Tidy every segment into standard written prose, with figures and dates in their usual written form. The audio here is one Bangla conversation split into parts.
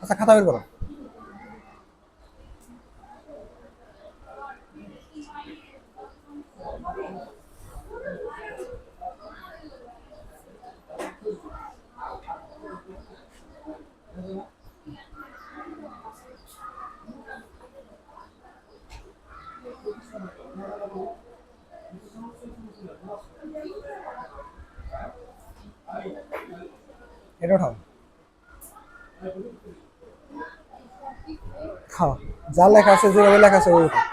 আচ্ছা খাতা বের করো। এটা উঠাও। খাও। যা লেখা আছে যেভাবে লেখা আছে ওই উঠাও।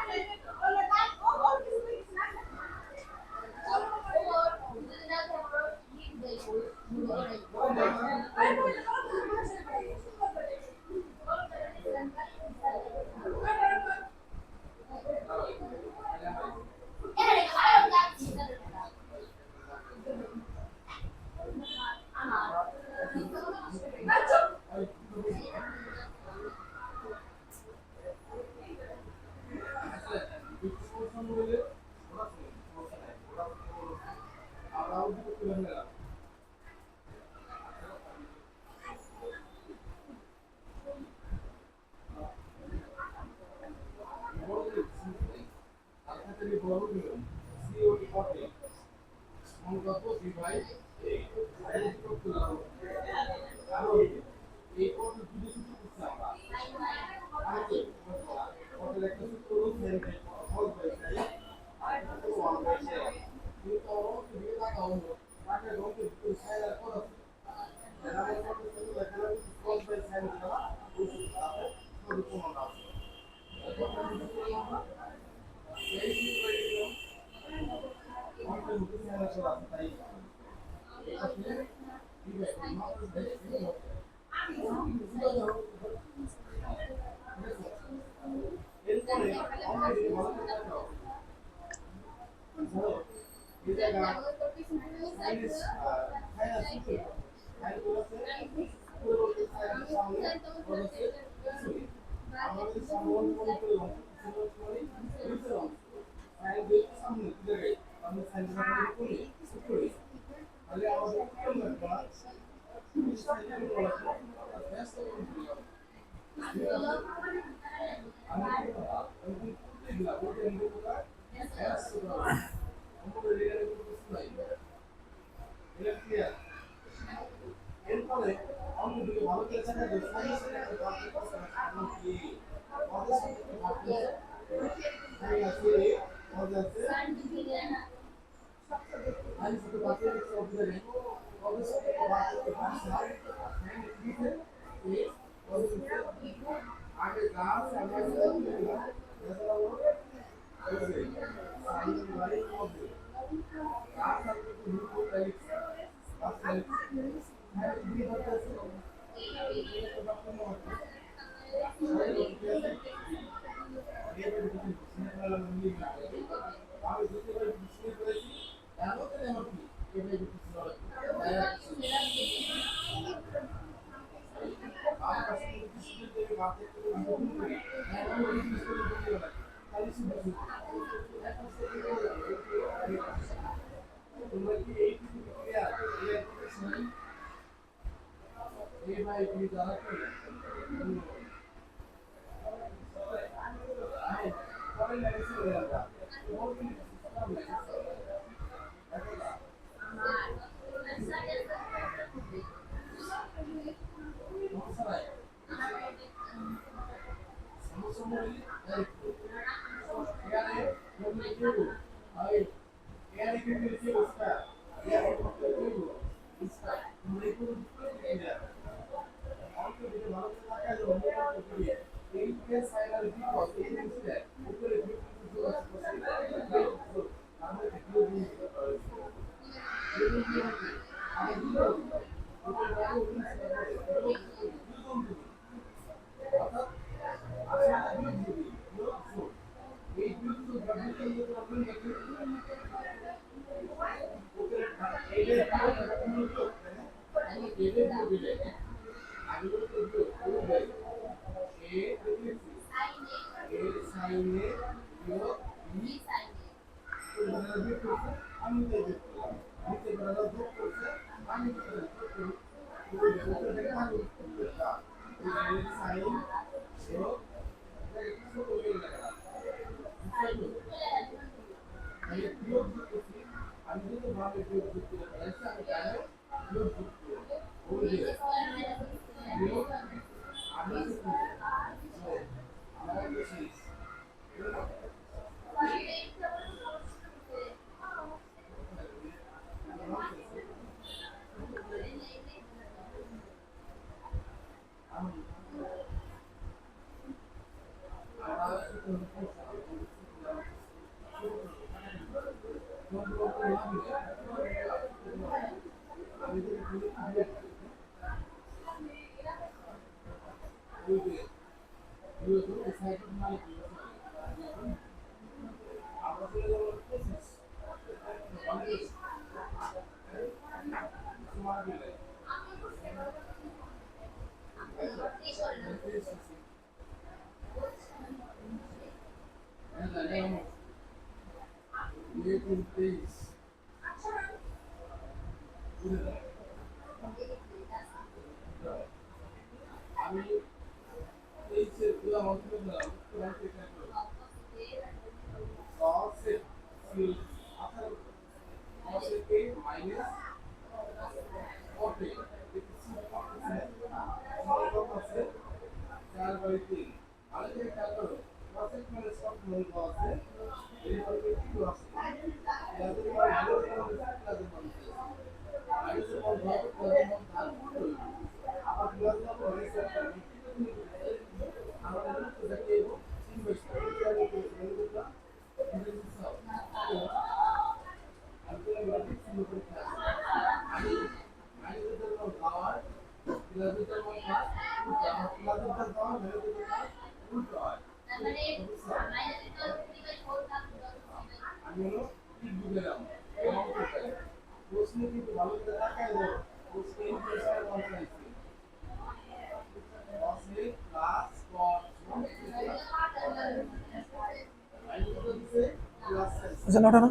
আচ্ছা নটা না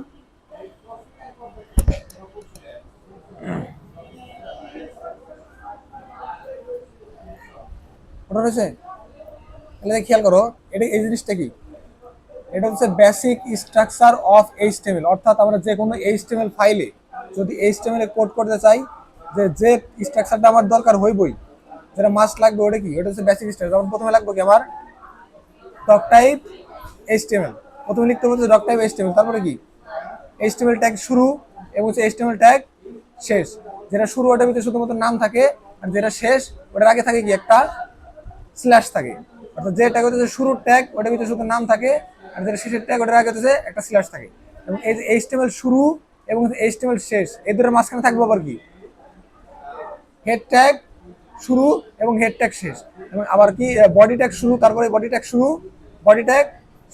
ওটা রয়েছে। তাহলে খেয়াল করো এটা এই জিনিসটা কি, এটা হচ্ছে বেসিক স্ট্রাকচার অফ এইচটিএমএল। অর্থাৎ আমরা যে কোনো এইচটিএমএল ফাইলে যদি এইচটিএমএল কোড করতে চাই, যে স্ট্রাকচারটা আমার দরকার হইবই, যেটা মাস্ট লাগবে, ওটা কি, ওটা হচ্ছে বেসিক স্ট্রাকচার। যেমন প্রথমে লাগবে কি আমার ডক টাইপ এইচটিএমএল, প্রথমে লিখতে বলতে ডক টাইপ এইচটিএমএল, তারপরে কি এইচটিএমএল ট্যাগ শুরু এবং হচ্ছে এইচটিএমএল ট্যাগ শেষ। যেটা শুরু ওটার ভিতরে শুধুমাত্র নাম থাকে, আর যেটা শেষ ওটার আগে থাকে কি একটা স্ল্যাশ থাকে। অর্থাৎ যে ট্যাগ হচ্ছে শুরুর ট্যাগ ওটার ভিতরে শুধু নাম থাকে, আর যেটা শেষের ট্যাগ ওটার আগে হচ্ছে একটা স্ল্যাশ থাকে। এবং এই যে এইচটিএমএল শুরু এবং এইচটিএমএল শেষ, এই দুটোর মাঝখানে থাকবে আবার কি হেড ট্যাগ শুরু এবং হেড ট্যাগ শেষ। এবং আবার কি বডি ট্যাগ শুরু, তারপরে বডি ট্যাগ শুরু, বডি ট্যাগ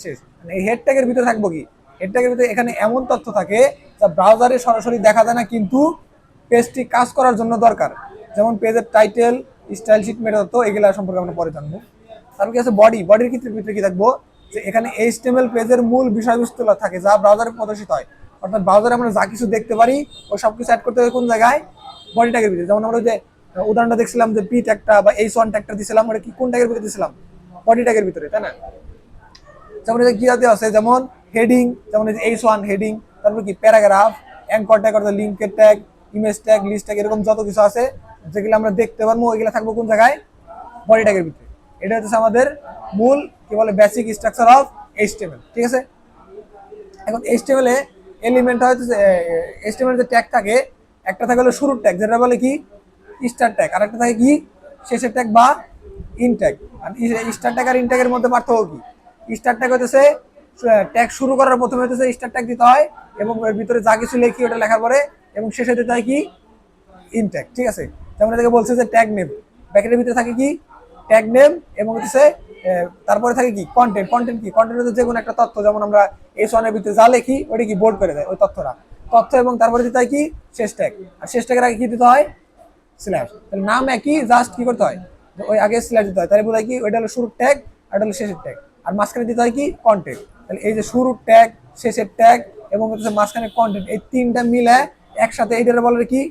শেষ। এই হেড ট্যাগের ভিতরে থাকবো কি, হেড ট্যাগের ভিতরে এখানে এমন তথ্য থাকে যা ব্রাউজারে সরাসরি দেখা যায় না, কিন্তু পেজটি কাজ করার জন্য দরকার। যেমন পেজের টাইটেল, স্টাইল শিট, মেটা তথ্য, এগুলা সম্পর্কে আমরা পরে জানবো। তারপর কি আছে বডি, বডির ক্ষেত্রে ভিতরে কি থাকবো, যে এখানে এইচটিএমএল পেজের মূল বিষয়বস্তু থাকে যা ব্রাউজারে প্রদর্শিত হয়। অর্থাৎ ব্রাউজারে আমরা যা কিছু দেখতে পারি ওই সব কিছু অ্যাড করতে হবে কোন জায়গায়, বডি ট্যাগের ভিতরে। যেমন আমরা যে উদাহরণটা দেখছিলাম যে পি ট্যাগটা বা H1 ট্যাগটা দিছিলাম, ওটা কি কোন ট্যাগের ভিতরে দিছিলাম, বডি ট্যাগের ভিতরে, তাই না? যেমন কি দেওয়া আছে, যেমন হেডিং, যেমন H1 হেডিং, তারপর কি প্যারাগ্রাফ, অ্যাঙ্কর ট্যাগ অর্থাৎ লিঙ্কের tag, image tag, list tag, এরকম যত কিছু আছে যেগুলো আমরা দেখতে পারবো ওইগুলো থাকবো কোন জায়গায়, বডি ট্যাগের ভিতরে। এটা হচ্ছে আমাদের মূল কি বলে বেসিক স্ট্রাকচার অফ এইচটিএমএল। ঠিক আছে, এখন এইচটিএমএল এ এলিমেন্ট হচ্ছে এইচটিএমএল যে ট্যাগ থাকে, একটা থাকে হলো শুরুর ট্যাগ যেটা বলে কি স্টার্ট ট্যাগ, আর একটা থাকে কি শেষের ট্যাগ বা ইন ট্যাগ। আর স্টার্ট ট্যাগ আর ইন ট্যাগের মধ্যে পার্থক্য কি, স্টার্ট ট্যাগ হচ্ছে ট্যাগ শুরু করার প্রথমে হচ্ছে স্টার্ট ট্যাগ দিতে হয় এবং এর ভিতরে যা কিছু লিখি ওটা লেখার পরে এবং শেষে দিতে হয় কি ইন ট্যাগ। ঠিক আছে, যেমন এটাকে বলছে যে ট্যাগ নেম, ব্র্যাকেটের ভিতরে থাকে কি ট্যাগ নেম এবং হচ্ছে তারপরে থাকে কি কন্টেন্ট। কন্টেন্ট কি, কন্টেন্ট হচ্ছে যে কোনো একটা তথ্য, যেমন আমরা H1 এর ভিতরে যা লিখি ওটা কি বোল্ড করে দেয় ওই তথ্যটা, তথ্য, এবং তারপরে দিতে হয় কি শেষ ট্যাগ, আর শেষ ট্যাগের আগে কি দিতে হয় স্ল্যাশ। তাহলে নাম একই, জাস্ট কি করতে হয় ওই আগে স্ল্যাশ দিতে হয়। তাহলে বোঝায় কি ওইটা হলো শুরুর ট্যাগ আর এটা হলো শেষের ট্যাগ, আর মাঝখানে দিতে হয় কি কন্টেন্ট। তাহলে এই যে শুরুর ট্যাগ, শেষের ট্যাগ এবং হচ্ছে মাঝখানে কন্টেন্ট, এই তিনটা মিলে একসাথে এইটারে বলে কি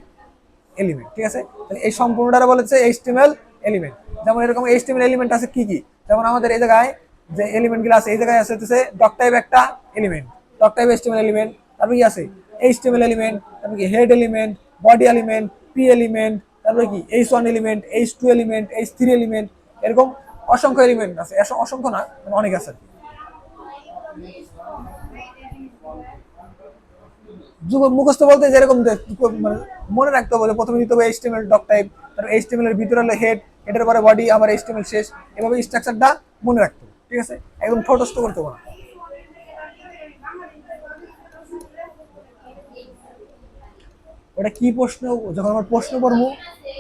এলিমেন্ট। ঠিক আছে, তাহলে এই সম্পূর্ণটারে বলেছে এইচটিএমএল এলিমেন্ট। যেমন এরকম এইচটিএমএল এলিমেন্ট আছে কি কি, যেমন আমাদের এই জায়গায় যে এলিমেন্টগুলো আছে, এই জায়গায় আছে হচ্ছে ডক টাইপ একটা element, doctype HTML element. তারপর কি আছে এইচটিএমএল এলিমেন্ট, তারপর কি head element, body element, P element, তারপরে কি H1 element, H2 element, H3 element, এরকম অসংখ্য এলিমেন্ট আছে। অসংখ্য না, মানে অনেক আছে। মুখস্থ বলতে যেরকম মানে মনে রাখতে হবে, প্রথমে দিতে হবে এইচটিএমএল ডক টাইপ, তারপর এইচটিএমএল এর ভিতরে হলো হেড, হেডের পরে বডি, আবার এইচটিএমএল শেষ, এভাবে স্ট্রাকচারটা মনে রাখতে হবে। ঠিক আছে, একদম ঠোঁটস্থ করতে হবে না। ওটা কি প্রশ্ন, যখন আমরা প্রশ্ন পড়বো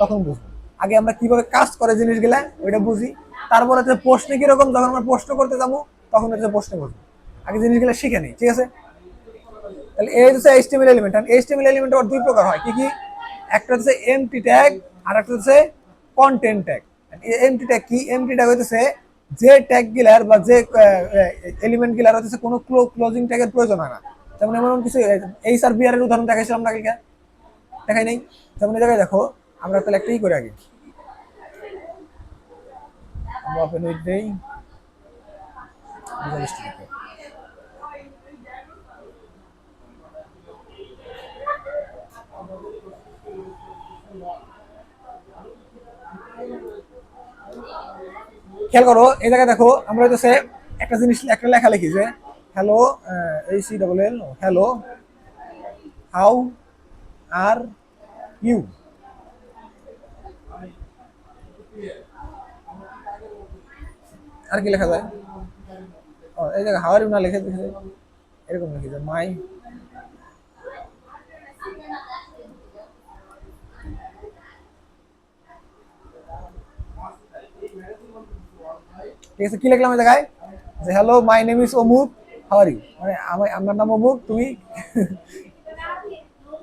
তখন বুঝবো। আগে আমরা কিভাবে কাজ করে জিনিসগুলা ওইটা বুঝি, তারপরে হচ্ছে প্রশ্ন কিরকম, যখন আমরা প্রশ্ন করতে যাবো তখন হচ্ছে প্রশ্ন করবো। আগে জিনিসগুলো শিখে নিই। ঠিক আছে, তাহলে এই হচ্ছে এইচটিএমএল এলিমেন্ট। এইচটিএমএল এলিমেন্ট আবার দুই প্রকার হয়, কি কি? একটা হচ্ছে এমটি ট্যাগ, আর একটা হচ্ছে কন্টেন্ট ট্যাগ। এমটি ট্যাগ কি? এমটি ট্যাগ হচ্ছে যে ট্যাগ গিলার বা যে এলিমেন্ট গিলার হচ্ছে কোনো ক্লোজিং ট্যাগের প্রয়োজন হয় না। যেমন এমন কিছু এইচ আর বিআর এর উদাহরণ দেখাইছিলাম না কালকে, দেখাই নাই? যেমন এই জায়গায় দেখো, আমরা তাহলে একটাই করে আগে আমরা ওপেন উইথ দেই, খেয়াল করো এই জায়গায় দেখো, আমরা হচ্ছে একটা জিনিস, একটা লেখা লিখি যে hello, HCLL, hello how are you. আর কি লেখা যায়? এই জায়গায় হাউ আর ইউ না লিখে এরকম লিখি যে মাই, ঠিক আছে, কি লিখলাম এই জায়গায়? যে হ্যালো মাই নেম ইজ অমুক, হাউ আর ইউ, মানে আমার নাম অমুক, তুমি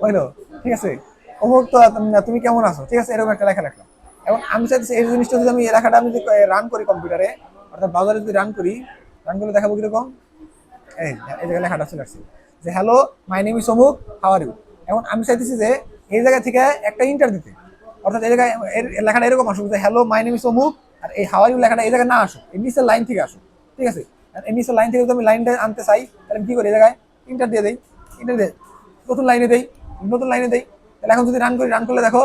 হইলো, ঠিক আছে, অমুক তো তুমি কেমন আছো, ঠিক আছে, এরকম একটা লেখা লিখলাম। এবং আমি চাইছি এই জিনিসটা যদি আমি এই লেখাটা আমি যদি রান করি কম্পিউটারে, অর্থাৎ ব্রাউজারে যদি রান করি, রান করলে দেখাবো কিরকম। এই এই জায়গায় লেখাটা চলে আসছে যে হ্যালো মাই নেম ইজ অমুক, হাউ আর ইউ। এখন আমি চাইতেছি যে এই জায়গা থেকে একটা ইন্টার দিতে, অর্থাৎ এই জায়গায় লেখাটা এরকম আসুক যে হ্যালো মাই নেম ইজ অমুক, আর এই হাউ আর ইউ লেখাটা এই জায়গায় না আসুক, এই নিচের লাইন থেকে আসুক। ঠিক আছে, আর এই নিচের লাইন থেকে যদি আমি লাইনটা আনতে চাই, তাহলে আমি কি করি? এই জায়গায় ইন্টার দিয়ে দেই, ইন্টার দিয়ে নতুন লাইনে দেই, নতুন লাইনে দেই। তাহলে এখন যদি রান করি, রান করলে দেখো,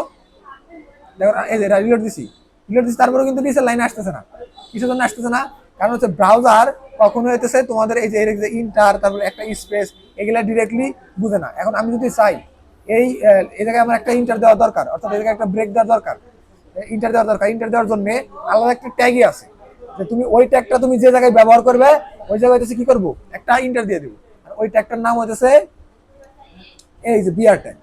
দেখো এই যে রিলোড দিছি, রিলোড দিছি, তারপরেও কিন্তু নিচের লাইনে আসতেছে না। কিসের জন্য আসতেছে না? কারণ হচ্ছে ব্রাউজার কখনো হইতেছে তোমাদের এই যে ইন্টার, তারপরে একটা স্পেস, এগুলা ডিরেক্টলি বুঝে না। এখন আমি যদি চাই এই জায়গায় আমার একটা ইন্টার দেওয়া দরকার, অর্থাৎ এই জায়গায় একটা ব্রেক দেওয়া দরকার, ইন্টার দেওয়া দরকার। ইন্টার দেওয়ার জন্য আলাদা একটা ট্যাগই আছে, যে তুমি ওই ট্যাগটা তুমি যে জায়গায় ব্যবহার করবে ওই জায়গায় হইতেছে কি করবো, একটা ইন্টার দিয়ে দেবো। আর ওই ট্যাগটার নাম হইতেছে এই যে বিআর ট্যাগ।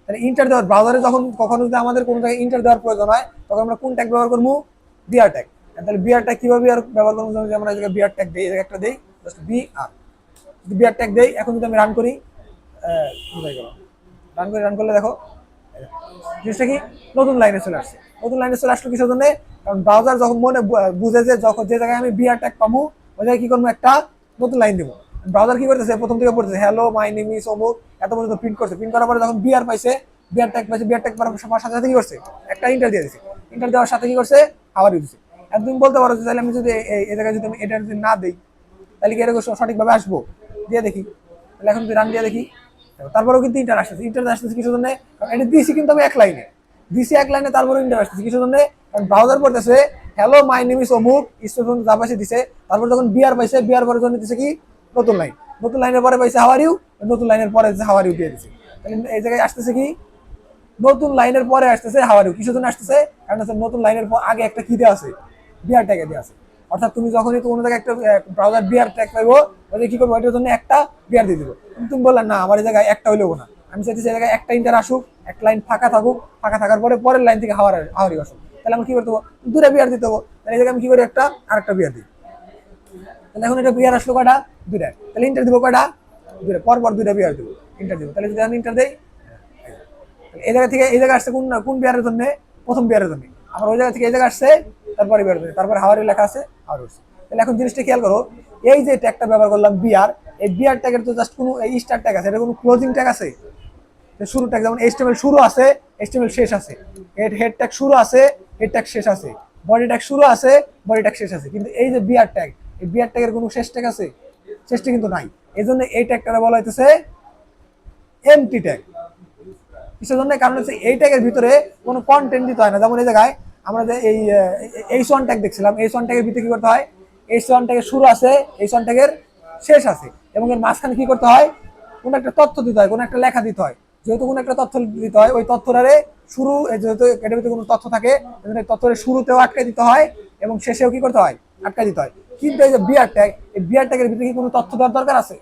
তাহলে ইন্টার দেওয়ার ব্রাউজারে যখন কখনো যদি আমাদের কোনো জায়গায় ইন্টার দেওয়ার প্রয়োজন হয়, তখন আমরা কোন ট্যাগ ব্যবহার করবো? BR tag. তাহলে বিআর ট্যাগ কিভাবে ব্যবহার করবো? যেমন আমরা এই জায়গায় বিআর ট্যাগ দিই, একটা দিই জাস্ট বিআর, বিআর ট্যাগ দেই। এখন যদি আমি রান করি, রান করি, রান করলে দেখো জিনিসটা কি নতুন লাইনে চলে আসছে। নতুন লাইনে চলে আসলো কিসের জন্য? কারণ ব্রাউজার যখন মনে বুঝে যে যখন যে জায়গায় আমি বিআর ট্যাগ পাবো ওই জায়গায় কি করবো, একটা নতুন লাইন দেবো। ব্রাউজার কি করতেছে, প্রথম থেকে পড়তেছে হ্যালো মাই নেম ইজ অমুক, এত পর্যন্ত প্রিন্ট করছে। প্রিন্ট করার পরে যখন বিআর পাইছে, বিআর ট্যাগ পাইছে, বিআর ট্যাগ পাওয়ার সাথে সাথে কি করছে, একটা ইন্টার দিয়ে দিচ্ছে। ইন্টার দেওয়ার সাথে কি করছে, আবার দিচ্ছে। আর তুমি বলতে পারো যে তাহলে আমি যদি এই জায়গায় যদি আমি এটা যদি না দিই, তাহলে কি এরকম সঠিকভাবে আসবো? দিয়ে দেখি। তাহলে এখন যদি রান দিয়ে দেখি, তারপরেও কিন্তু ইন্টার আসতেছে। ইন্টার আসতেছে কিছুর জন্য, কারণ এটা দিয়েছি কিন্তু আমি এক লাইনে দিছি, এক লাইনে, তারপরে ইন্টার আসতেছে কিছুর জন্য, কারণ ব্রাউজার পড়তেছে হ্যালো মাই নেম ইজ অমুক, স্টুডেন্ট যা পাইছে দিছে, তারপর যখন বিআর পাইছে, বিআর পরের জন্য দিছে কি নতুন লাইন, নতুন লাইনের পরে পাইছে হাউ আর ইউ, নতুন লাইনের পরে হাউ আর ইউ দিয়ে দিছে। তাহলে এই জায়গায় আসতেছে কি নতুন লাইনের পরে আসতেছে হাউ আর ইউ। কিছুর জন্য আসতেছে, কারণ হচ্ছে নতুন লাইনের পর আগে একটা কি দেওয়া আছে, বিআর ট্যাগে দেওয়া আছে। অর্থাৎ তুমি যখনই কোনো জায়গায় একটা ব্রাউজার বিআর ট্যাগ পাইবো, ওদের কি করবো, ওইটার জন্য একটা বিআর দিয়ে দিবো। তুমি বললাম না আমার এই জায়গায় একটা হইলেও না, আমি চাইছি এই জায়গায় একটা ইন্টার আসুক, এক লাইন ফাঁকা থাকুক, ফাঁকা থাকার পরে পরের লাইন থেকে হাউ আর ইউ আসুক। তাহলে আমি কি করতে হবো, দুটা বিআর দিতে হবো। তাহলে এই জায়গায় আমি কি করি, একটা আর একটা বিআর দিই। তাহলে এখন এটা বিআর আসলো কয়টা, দুইটা। তাহলে ইন্টার দিব কয়টা, দুইটা, পর পর দুইটা বিআর দিব, ইন্টার দিব। তাহলে যদি আমি ইন্টার দেই, এই জায়গা থেকে এই জায়গায় আসছে কোন কোন বিআরের জন্য, প্রথম বিআরের জন্য। আমার ওই জায়গা থেকে এই জায়গায় আসছে, তারপরে বিআর জন্য, তারপরে হাউ আর ইউ লেখা আছে, হাউ আর ইউ। তাহলে এখন জিনিসটা খেয়াল করো, এই যে ট্যাগটা ব্যবহার করলাম বিআর, এই বিআর ট্যাগের তো জাস্ট কোনো এই স্টার ট্যাগ আছে, এটা কোনো ক্লোজিং ট্যাগ আছে? শুরু ট্যাগ যেমন এইচটিএমএল শুরু আছে, এইচটিএমএল শেষ আছে, হেড ট্যাগ শুরু আছে, হেড ট্যাগ শেষ আছে, বডি ট্যাগ শুরু আছে, বডি ট্যাগ শেষ আছে। কিন্তু এই যে বিয়ার ট্যাগ, এই বিয়ার ট্যাগের কোনো শেষ ট্যাগ আছে? শেষটা কিন্তু নাই। এই জন্য এই ট্যাগটা বলা হইতেছে এমটি ট্যাগ। কিসের জন্য? কারণ হচ্ছে এই ট্যাগের ভিতরে কোনো কন্টেন্ট দিতে হয় না। যেমন এই জায়গায় আমরা যে এই H1 ট্যাগ দেখছিলাম, H1 ট্যাগের ভিতরে কি করতে হয়? H1 ট্যাগের শুরু আছে, H1 ট্যাগের শেষ আছে, এবং এর মাঝখানে কি করতে হয়? কোনো একটা তথ্য দিতে হয়, কোনো একটা লেখা দিতে হয়। যেহেতু কোনো একটা তথ্য দিতে হয়, ওই তথ্যটারে শুরু, যেহেতু এটার ভিতরে কোনো তথ্য থাকে, তথ্যের শুরুতেও আটকে দিতে হয় এবং শেষেও কি করতে হয়? আটকে দিতে হয়। কিন্তু এই যে বিয়ার ট্যাগ, এই বিয়ার ট্যাগের ভিতরে কি কোনো তথ্য দেওয়ার দরকার আছে?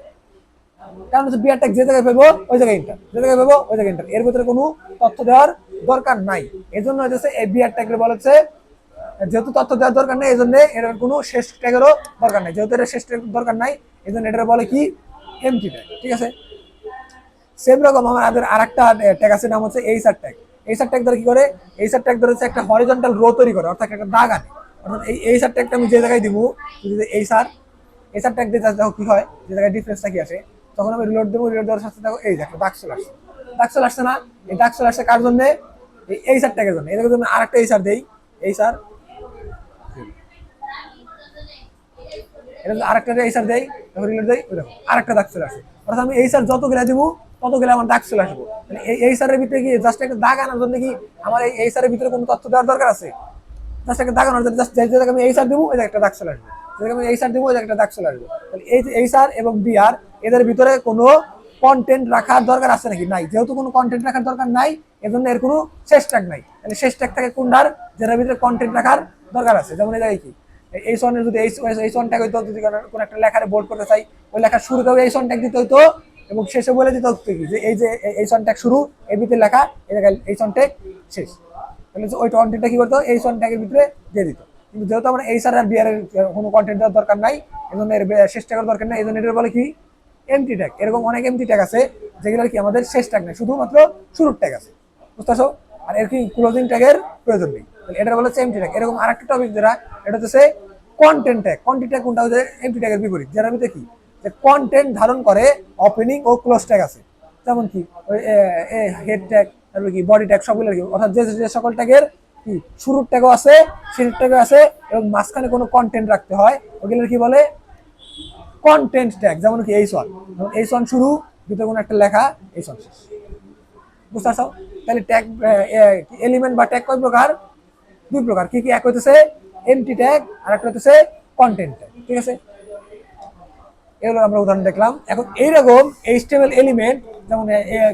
কারণ হচ্ছে বিয়ার ট্যাগ যে জায়গায় পেবো ওই জায়গায় এন্টার, যে জায়গায় পেবো ওই জায়গায় এন্টার, এর ভিতরে কোনো তথ্য দেওয়ার দরকার নাই। এই জন্য হচ্ছে এই বিয়ার ট্যাগের বলা হচ্ছে, যেহেতু তথ্য দেওয়ার দরকার নেই, এই জন্য এর কোনো শেষ ট্যাগেরও দরকার নাই। যেহেতু এর শেষ ট্যাগ দরকার নাই, এই জন্য এটা বলে কি? MT tag. ঠিক আছে, সেম রকম আমাদের আরেকটা ট্যাগ আছে, নাম হচ্ছে এইচআর ট্যাগ। এইচআর ট্যাগ ধরে কি করে? এইচআর ট্যাগ ধরে হচ্ছে একটা হরিজন্টাল রো তৈরি করে, অর্থাৎ একটা দাগ আনে। অর্থাৎ এই এইচআর ট্যাগটা আমি যে জায়গায় দিব, যদি এইচআর ট্যাগ দিয়ে দেখো কি হয়, যে জায়গায় ডিফারেন্সটা কি আসে, তখন আমি রিলোড দেবো, রিলোড দেওয়ার সাথে দেখো এই দেখো দাগ চলে আসছে। দাগ চলে আসছে না? এই দাগ চলে আসছে কার জন্য? এই এইচআর ট্যাগের জন্য। এটাকে যদি আরেকটা এইচআর দেই, এইচআর, এটা যদি আরেকটা এইচআর দেই, তখন রিলোড দেই, ওই দেখো আরেকটা দাগ চলে আসে। অর্থাৎ আমি এইচআর যত গেলে দিব তত গেলে আমার দাগ চলে আসবো। এই এইচআর এর ভিতরে কি জাস্ট একটা দাগ আনার জন্য কি আমার এই এইচআর এর ভিতরে কোনো তথ্য দেওয়ার দরকার আছে? জাস্ট একটা দাগ আনার জন্য, জাস্ট যে জায়গায় আমি এইচআর দিব ওই জায়গায় একটা দাগ চলে আসবে, যে জায়গায় আমি এইচআর দিব ওই জায়গায় একটা দাগ চলে আসবে। তাহলে এই যে এইচআর এবং বিআর, এদের ভিতরে কোনো কন্টেন্ট রাখার দরকার আছে নাকি? নাই। যেহেতু কোনো কন্টেন্ট রাখার দরকার নাই, এজন্য এর কোনো শেষ ট্যাগ নাই। তাহলে শেষ ট্যাগ থাকে কোনটার? যেটার ভিতরে কন্টেন্ট রাখার দরকার আছে। যেমন এই জায়গায় কি H1 এর যদি H1 ট্যাগ হইতো, যদি কোনো একটা লেখারে বোল্ড করতে চাই, ওই লেখার শুরুতেও H1 ট্যাগ দিতে হইতো এবং শেষে বলে দিতে হতো কি যে এই যে H1 ট্যাগ শুরু, এর ভিতরে লেখা, এই জায়গায় H1 ট্যাগ শেষ। তাহলে ওই কন্টেন্টটা কি করতো? H1 ট্যাগের ভিতরে দিয়ে দিত। কিন্তু যেহেতু আমরা এইচআর আর বিআর এর কোনো কন্টেন্ট দেওয়ার দরকার নাই, এজন্য এর শেষ ট্যাগের দরকার নাই, এজন্য এটা বলে কি? MT tag. এরকম অনেক এমটি ট্যাগ আছে যেগুলোর কি আমাদের শেষ ট্যাগ নেই, শুধুমাত্র শুরুর ট্যাগ আছে। বুঝতে পারছো? আর এর কি ক্লোজিং ট্যাগের প্রয়োজন নেই। এটা বলে এমটি ট্যাগ। এরকম আরেকটা টপিক যেটা, এটা হচ্ছে কন্টেন্ট ট্যাগ। কন্টেন্ট ট্যাগ কোনটা? হচ্ছে এমটি ট্যাগের বিপরীত, যার ভিতরে কি যে কন্টেন্ট ধারণ করে ওপেনিং ও ক্লোজ ট্যাগ আছে। যেমন কি ওই হেড ট্যাগ, তারপরে কি বডি ট্যাগ, সবগুলো কি, অর্থাৎ যে সকল ট্যাগের কি শুরুর ট্যাগও আছে, শেষের ট্যাগও আছে, এবং মাঝখানে কোনো কন্টেন্ট রাখতে হয়, ওগুলোর কি বলে? Content tag. যেমন কি H1, যেমন H1 শুরু, ভিতরে কোনো একটা লেখা, H1 শেষ। বুঝতে পারছো? তাহলে ট্যাগ এলিমেন্ট বা ট্যাগ কয় প্রকার? দুই প্রকার। কি কি? এক হইতেছে এমটি ট্যাগ, আর একটা হইতেছে কন্টেন্ট ট্যাগ। ঠিক আছে, এগুলো আমরা উদাহরণ দেখলাম। এখন এইরকম HTML এলিমেন্ট, যেমন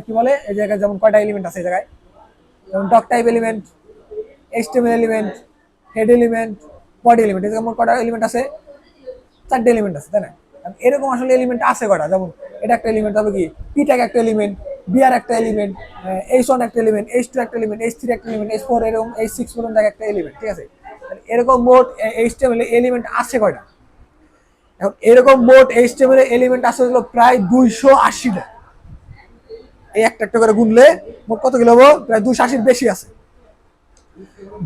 কি বলে, এই জায়গায় যেমন কয়টা এলিমেন্ট আছে এই জায়গায়, যেমন doctype element, HTML element, head element, body element, যেমন কয়টা এলিমেন্ট আছে? 4টে এলিমেন্ট আছে, তাই না? এরকম আসলে এলিমেন্ট আছে কয়টা? যেমন এটা একটা এলিমেন্ট, তারপর কি পি ট্যাগ একটা এলিমেন্ট, বিআর একটা এলিমেন্ট, H1 একটা এলিমেন্ট, H2 একটা এলিমেন্ট, H3 একটা এলিমেন্ট, H4 এরকম H6 পর্যন্ত একটা এলিমেন্ট। ঠিক আছে, এরকম মোট HTML এলিমেন্ট আছে কয়টা? এখন এরকম মোট HTML এলিমেন্ট আছে হলো প্রায় 280টা। এই একটা একটা করে গুনলে মোট কত কিলো হবো? প্রায় 280-র বেশি আছে,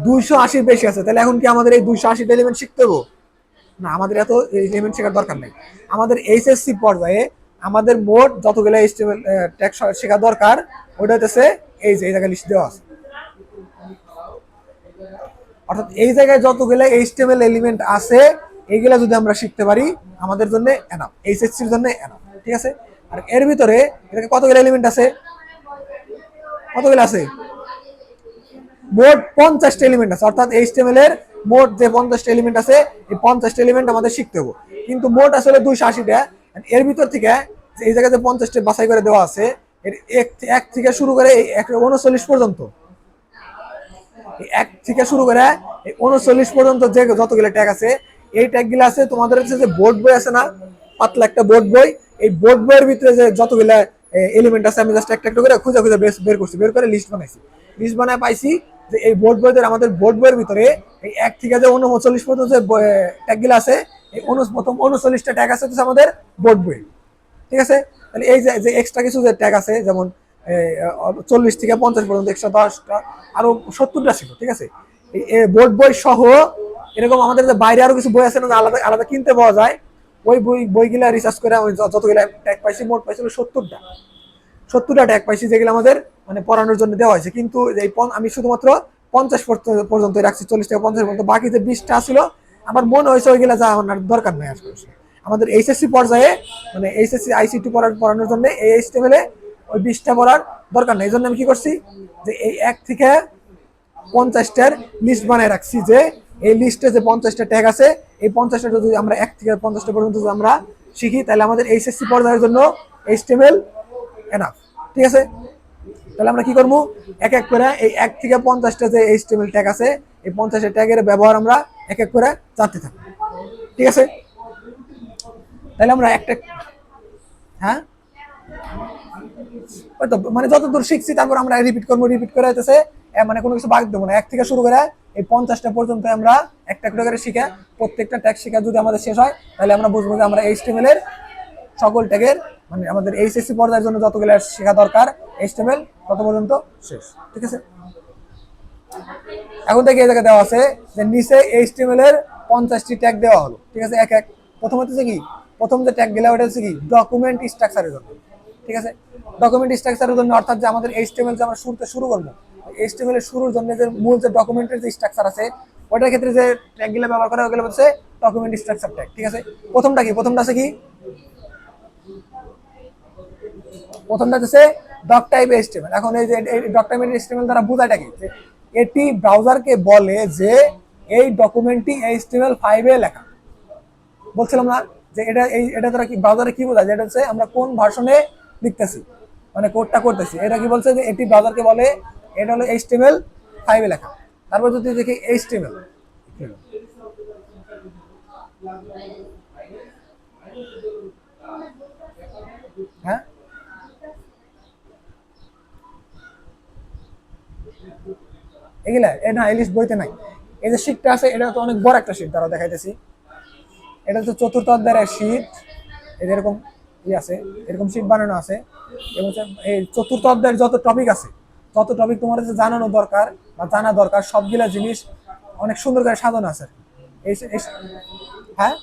280-র বেশি আছে। তাহলে এখন কি আমাদের এই 280টা এলিমেন্ট শিখতে হবো? না, আমাদের এত এলিমেন্ট শেখার দরকার নেই। আমাদের এইচএসসি পর্যায়ে আমাদের মোট যতগুলো HTML ট্যাগ শেখা দরকার, ওটা হচ্ছে এই যে এই জায়গায় লিস্ট দেওয়া আছে। অর্থাৎ এই জায়গায় যতগুলো HTML এলিমেন্ট আছে, এইগুলা যদি আমরা শিখতে পারি, আমাদের জন্য এনাফ, এইচএসসির জন্য এনাফ। ঠিক আছে, আর এর ভিতরে এটাকে কতগুলো এলিমেন্ট আছে? কতগুলো আছে? মোট 50টা এলিমেন্ট আছে। অর্থাৎ HTML এর মোট যে 50টা এলিমেন্ট আছে, এই 50টা এলিমেন্ট আমাদের শিখতে হবে। কিন্তু মোট আসলে 280টা। এর ভিতর থেকে এই জায়গায় যে 50টা বাছাই করে দেওয়া আছে, এর এক থেকে শুরু করে 39 পর্যন্ত, এক থেকে শুরু করে 39 পর্যন্ত যে যতগুলো ট্যাগ আছে, এই ট্যাগগুলো আছে তোমাদের হচ্ছে যে বোর্ড বই আছে না, পাতলা একটা বোর্ড বই, এই বোর্ড বইয়ের ভিতরে যে যতগুলো এলিমেন্ট আছে, আমি জাস্ট একটা একটা করে খুঁজে খুঁজে বের করছি, বের করে লিস্ট বানাইছি। লিস্ট বানায় পাইছি যে এই বোর্ড বইদের, আমাদের বোর্ড বইয়ের ভিতরে এই এক থেকে যে 39 পর্যন্ত যে ট্যাগগুলো আছে, এই প্রথম 39টা ট্যাগ আছে হচ্ছে আমাদের বোর্ড বই। ঠিক আছে, তাহলে এই যে এক্সট্রা কিছু যে ট্যাগ আছে, যেমন 40 থেকে 50 পর্যন্ত, 110টা, আরো 70টা ছিল। ঠিক আছে, এই বোর্ড বই সহ এরকম আমাদের যে বাইরে আরো কিছু বই আছে না, আলাদা আলাদা কিনতে পাওয়া যায়, ওই বইগুলা রিসার্চ করে আমি যতগুলো ট্যাগ পাইছি, মোট পাইছিল 70টা ট্যাগ পাইছি, যেগুলো আমাদের মানে পড়ানোর জন্য দেওয়া হয়েছে। কিন্তু এই আমি শুধুমাত্র 50 পর্যন্ত রাখছি, 40 থেকে 50 পর্যন্ত। বাকি যে 20টা ছিল আমার মনে হয়েছে ওইগুলা যা আমার দরকার নেই আসলে। আমাদের এইচএসসি পর্যায়ে মানে এইচএসসি আইসিটি পড়ানোর জন্য এই এইচটিএমএল ওই 20টা পড়ার দরকার নেই। এই জন্য আমি কি করছি যে এই 1 থেকে 50টার লিস্ট বানায় রাখছি, যে এই লিস্টে যে 50টা ট্যাগ আছে এই 50টা যদি আমরা 1 থেকে 50টা পর্যন্ত যদি আমরা শিখি তাহলে আমাদের এইচএসসি পর্যায়ের জন্য এইচটিএমএল এনাফ। ঠিক আছে, তাহলে আমরা কি করবো, এক এক করে এই 1 থেকে 50টা যে এইচটিএমএল ট্যাগ আছে এই 50টা ট্যাগের ব্যবহার আমরা এক এক করে জানতে থাকবো। ঠিক আছে, তাহলে আমরা একটা হ্যাঁ হয়তো মানে যতদূর শিখছি তারপর আমরা রিপিট করবো, রিপিট করে হইতেছে মানে কোনো কিছু বাদ দেবো না। 1 থেকে শুরু করে এই 50টা পর্যন্ত আমরা একটা একটা করে শিখে প্রত্যেকটা ট্যাগ শিখা যদি আমাদের শেষ হয় তাহলে আমরা বুঝবো যে আমরা এইচটিএমএল এর সকল ট্যাগের মানে আমাদের এইচএসসি পর্যায়ের জন্য যতগুলো শেখা দরকার এইচটিএমএল তত পর্যন্ত শেষ। ঠিক আছে, এখন থেকে এই জায়গায় দেওয়া আছে যে নিচে এইচটিএমএল এর 50টি ট্যাগ দেওয়া হলো। ঠিক আছে, এক এক প্রথম হচ্ছে কি, প্রথম যে ট্যাগ গেলে ওটা হচ্ছে কি ডকুমেন্ট স্ট্রাকচারের জন্য। ঠিক আছে, ডকুমেন্ট স্ট্রাকচারের জন্য অর্থাৎ যে আমাদের এইচটিএমএল যে আমরা শুরুতে শুরু করবো, এইচটিএমএল এর শুরুর জন্য যে মূল যে ডকুমেন্টের যে স্ট্রাকচার আছে ওটার ক্ষেত্রে যে ট্যাগগুলো ব্যবহার করা ওগুলো হচ্ছে ডকুমেন্ট স্ট্রাকচার ট্যাগ। ঠিক আছে, প্রথমটা কি, প্রথমটা আছে কি, প্রথমটা হচ্ছে ডক টাইপ এইচটিএমএল। এখন এই যে ডক টাইপ এইচটিএমএল দ্বারা বোঝাটা কি, যে এটি ব্রাউজারকে বলে যে এই ডকুমেন্টটি HTML5 এ লেখা। বলছিলাম না যে এটা দ্বারা কি ব্রাউজারে কি বোঝায়, যেটা হচ্ছে আমরা কোন ভার্সনে লিখতেছি মানে কোডটা করতেছি, এটা কি বলছে যে এটি ব্রাউজারকে বলে এটা হলো HTML5 এ লেখা। তারপর যদি দেখি HTML, হ্যাঁ এগুলা না এই লিস্ট বইতে নাই। এই যে শীটটা আছে এটা তো অনেক বড় একটা শীট, দ্বারা দেখাইতেছি। এটা হচ্ছে চতুর্থ অধ্যায়ের শীট, এরকম আছে, এরকম শীট বানানো আছে। এবং এই চতুর্থ অধ্যায়ের যত টপিক আছে, যত টপিক তোমার কাছে জানানো দরকার বা জানা দরকার সবগুলা জিনিস অনেক সুন্দর করে সাজানো আছে। এই হ্যাঁ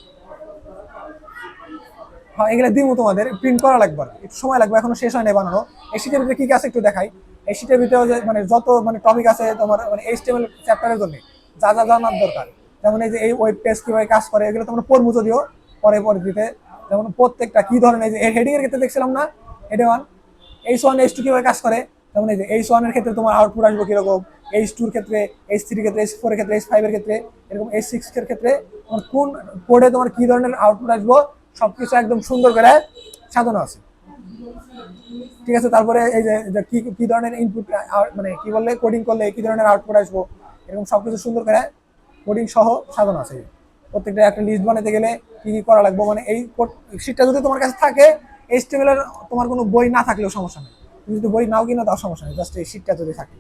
হ্যাঁ এগুলা দিব তোমাদের, প্রিন্ট করা লাগবে, একটু সময় লাগবে, এখনো শেষ হয় নাই বানানো। এই শীটের ভিতরে কি কি আছে একটু দেখাই। এই শীটের ভিতরে মানে যত মানে টপিক আছে তোমার মানে HTML চ্যাপ্টারের জন্য যা যা জানার দরকার, যেমন এই যে এই ওয়েব পেজ কিভাবে কাজ করে এগুলো তোমরা পড়বো যদিও পরে পরে দিতে। যেমন প্রত্যেকটা কি ধরনের এই যে হেডিং এর ক্ষেত্রে দেখছিলাম না H1 H1 H2 কিভাবে কাজ করে, যেমন এই যে H1 এর ক্ষেত্রে তোমার আউটপুট আসবে কিরকম, H2 এর ক্ষেত্রে, H3 এর ক্ষেত্রে, H4 এর ক্ষেত্রে, H5 এর ক্ষেত্রে, এরকম H6 এর ক্ষেত্রে তোমার কোন কোডে তোমার কি ধরনের আউটপুট আসবে সবকিছু একদম সুন্দর করে সাজানো আছে। ঠিক আছে, তারপরে এই যে কি কি ধরনের ইনপুট মানে কি বললে কোডিং করলে কি ধরনের আউটপুট আসবো এরকম সবকিছু সুন্দর করে কোডিং সহ সাজানো আছে। প্রত্যেকটা একটা লিস্ট বানাতে গেলে কি কি করা লাগবে, মানে এই শীটটা যদি তোমার কাছে থাকে HTML এর তোমার কোনো বই না থাকলেও সমস্যা নেই, তুমি যদি বই নাও কিনা তাও সমস্যা নেই, জাস্ট এই শীটটা যদি থাকে।